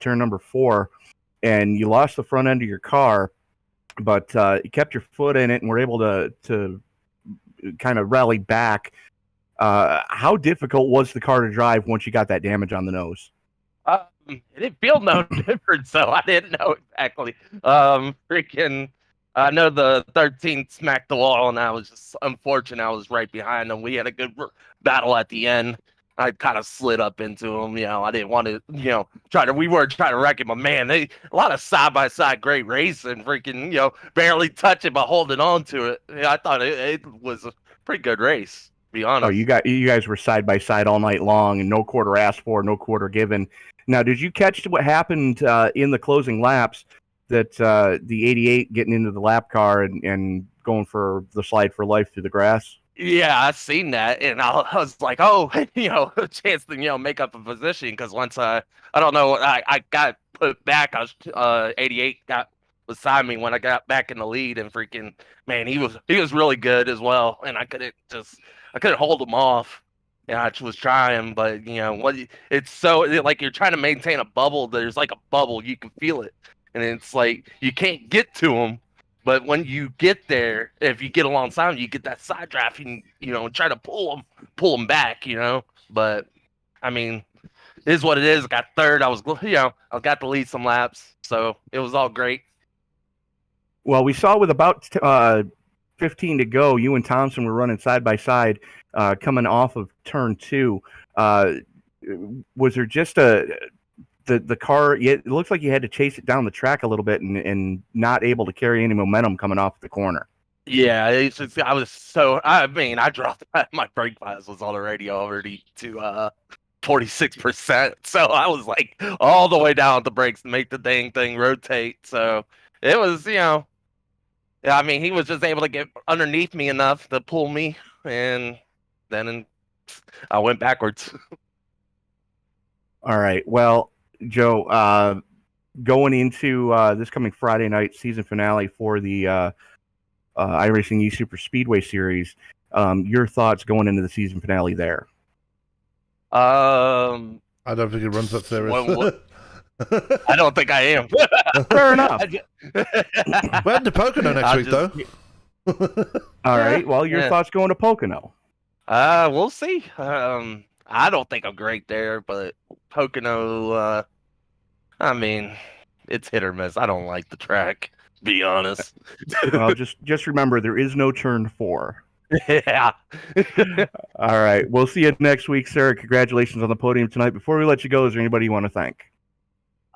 [SPEAKER 2] turn number 4, and you lost the front end of your car. But you kept your foot in it and were able to kind of rally back. How difficult was the car to drive once you got that damage on the nose?
[SPEAKER 5] It didn't feel no different, so I didn't know exactly. I know the 13 smacked the wall, and I was just unfortunate. I was right behind them. We had a good battle at the end. I kind of slid up into him. I didn't want to, we weren't trying to wreck him, but man, a lot of side-by-side great racing, barely touching but holding on to it. I thought it was a pretty good race, to be honest.
[SPEAKER 2] Oh, you guys were side-by-side all night long, and no quarter asked for, no quarter given. Now, did you catch what happened in the closing laps that the 88 getting into the lap car and going for the slide for life through the grass?
[SPEAKER 5] Yeah, I seen that, and I was like, oh, a chance to, make up a position, because once I don't know, I got put back, 88 got beside me when I got back in the lead, and freaking man, he was really good as well, and I couldn't hold him off. Yeah, I was trying, but it's so like you're trying to maintain a bubble. There's like a bubble, you can feel it, and it's like you can't get to him. But when you get there, if you get alongside him, you get that side draft, and try to pull him back. But I mean, it is what it is. I got third. I got to lead some laps, so it was all great.
[SPEAKER 2] Well, we saw with about 15 to go, you and Thompson were running side by side, coming off of turn 2. Was there just the car? It looks like you had to chase it down the track a little bit and not able to carry any momentum coming off the corner.
[SPEAKER 5] Yeah, I dropped my brake pads was on the radio already to 46%, so I was like all the way down the brakes to make the dang thing rotate. So it was, I mean, he was just able to get underneath me enough to pull me, and then I went backwards.
[SPEAKER 2] All right. Well, Joe, going into this coming Friday night season finale for the iRacing E Super Speedway Series, your thoughts going into the season finale there?
[SPEAKER 1] I don't think it runs that series.
[SPEAKER 5] I don't think I am.
[SPEAKER 2] Fair enough.
[SPEAKER 1] We're heading to Pocono next week, though.
[SPEAKER 2] All right. Well, your thoughts going to Pocono?
[SPEAKER 5] We'll see. I don't think I'm great there, but Pocono, I mean, it's hit or miss. I don't like the track, to be honest.
[SPEAKER 2] Well, just remember, there is no turn 4.
[SPEAKER 5] Yeah.
[SPEAKER 2] All right. We'll see you next week, sir. Congratulations on the podium tonight. Before we let you go, is there anybody you want to thank?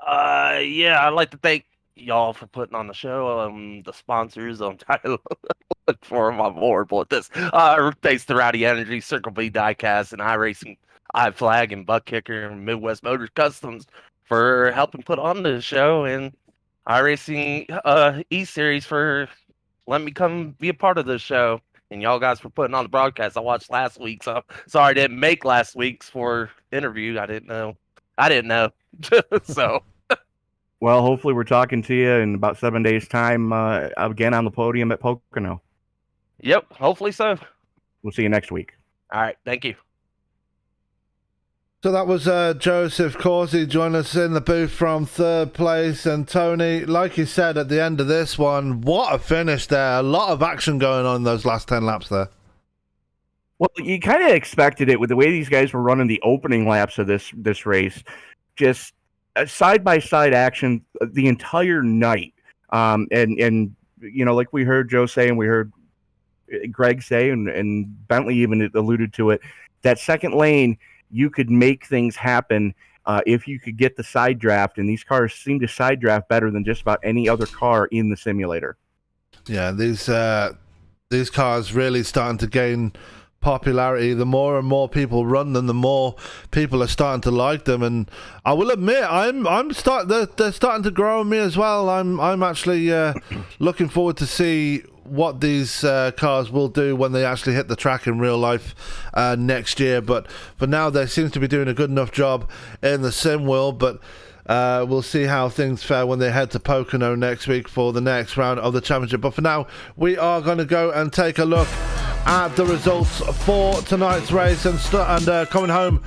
[SPEAKER 5] Yeah, I'd like to thank y'all for putting on the show. The sponsors. I'm trying to look for them. I'm horrible at this. Thanks to Rowdy Energy, Circle B Diecast, and iRacing, iFlag, and Buck Kicker, and Midwest Motors Customs for helping put on the show, and iRacing E-Series for letting me come be a part of this show. And y'all guys for putting on the broadcast. I watched last week, so sorry I didn't make last week's for interview. I didn't know. So.
[SPEAKER 2] Well, hopefully we're talking to you in about 7 days' time again on the podium at Pocono.
[SPEAKER 5] Yep, hopefully so.
[SPEAKER 2] We'll see you next week.
[SPEAKER 5] All right, thank you.
[SPEAKER 1] So that was Joseph Corsi joining us in the booth from third place. And Tony, like you said at the end of this one, what a finish there. A lot of action going on in those last 10 laps there.
[SPEAKER 2] Well, you kind of expected it with the way these guys were running the opening laps of this race. Just side-by-side action the entire night. And like we heard Joe say and we heard Greg say and Bentley even alluded to it, that second lane, you could make things happen if you could get the side draft, and these cars seem to side draft better than just about any other car in the simulator. Yeah,
[SPEAKER 1] these cars really starting to gain popularity. The more and more people run them, the more people are starting to like them. And I will admit, they're starting to grow on me as well. I'm actually looking forward to see what these cars will do when they actually hit the track in real life next year. But for now, they seem to be doing a good enough job in the sim world. But we'll see how things fare when they head to Pocono next week for the next round of the championship. But for now, we are going to go and take a look at the results for tonight's race, and coming home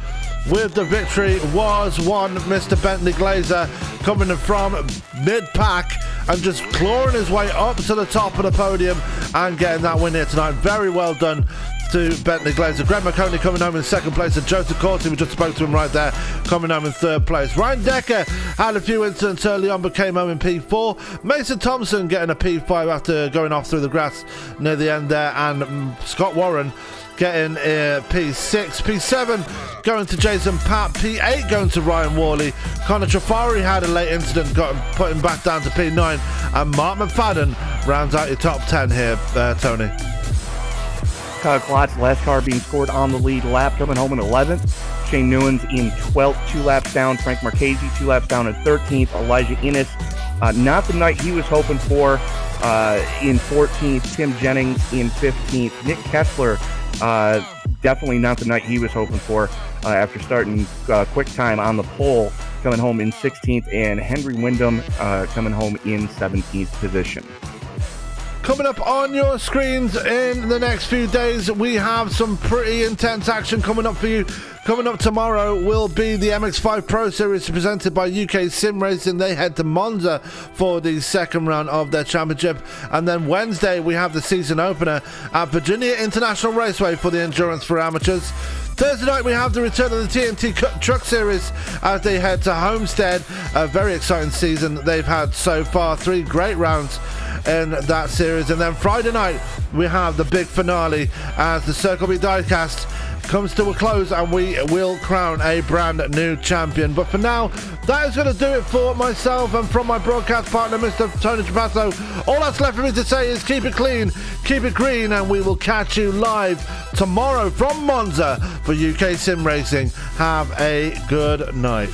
[SPEAKER 1] with the victory was one Mr. Bentley Glazer, coming from mid-pack and just clawing his way up to the top of the podium and getting that win here tonight. Very well done to Bentley Glazer. Greg McConey coming home in second place, and Joseph Corsi, we just spoke to him right there, coming home in third place. Ryan Decker had a few incidents early on but came home in P4. Mason Thompson getting a P5 after going off through the grass near the end there, and Scott Warren getting P6. P7 going to Jason Papp. P8 going to Ryan Worley. Connor Trafari had a late incident, put him back down to P9, and Mark McFadden rounds out your top 10 here, Tony.
[SPEAKER 2] Kyle Klotz, last car being scored on the lead lap, coming home in 11th. Shane Newens in 12th, 2 laps down. Frank Marchese, 2 laps down in 13th. Elijah Innes, not the night he was hoping for, in 14th. Tim Jennings in 15th. Nick Kessler, definitely not the night he was hoping for. after starting quick time on the pole, coming home in 16th, and Henry Wyndham coming home in 17th position.
[SPEAKER 1] Coming up on your screens in the next few days, we have some pretty intense action coming up for you. Coming up tomorrow will be the MX5 Pro Series presented by UK Sim Racing. They head to Monza for the second round of their championship. And then Wednesday, we have the season opener at Virginia International Raceway for the Endurance for Amateurs. Thursday night, we have the return of the TNT Truck Series as they head to Homestead. A very exciting season they've had so far. 3 great rounds in that series. And then Friday night, we have the big finale as the Circle B Diecast comes to a close and we will crown a brand new champion. But for now, that is going to do it for myself and from my broadcast partner, Mr. Tony Trapasso. All that's left for me to say is keep it clean, keep it green, and we will catch you live tomorrow from Monza for UK Sim Racing. Have a good night.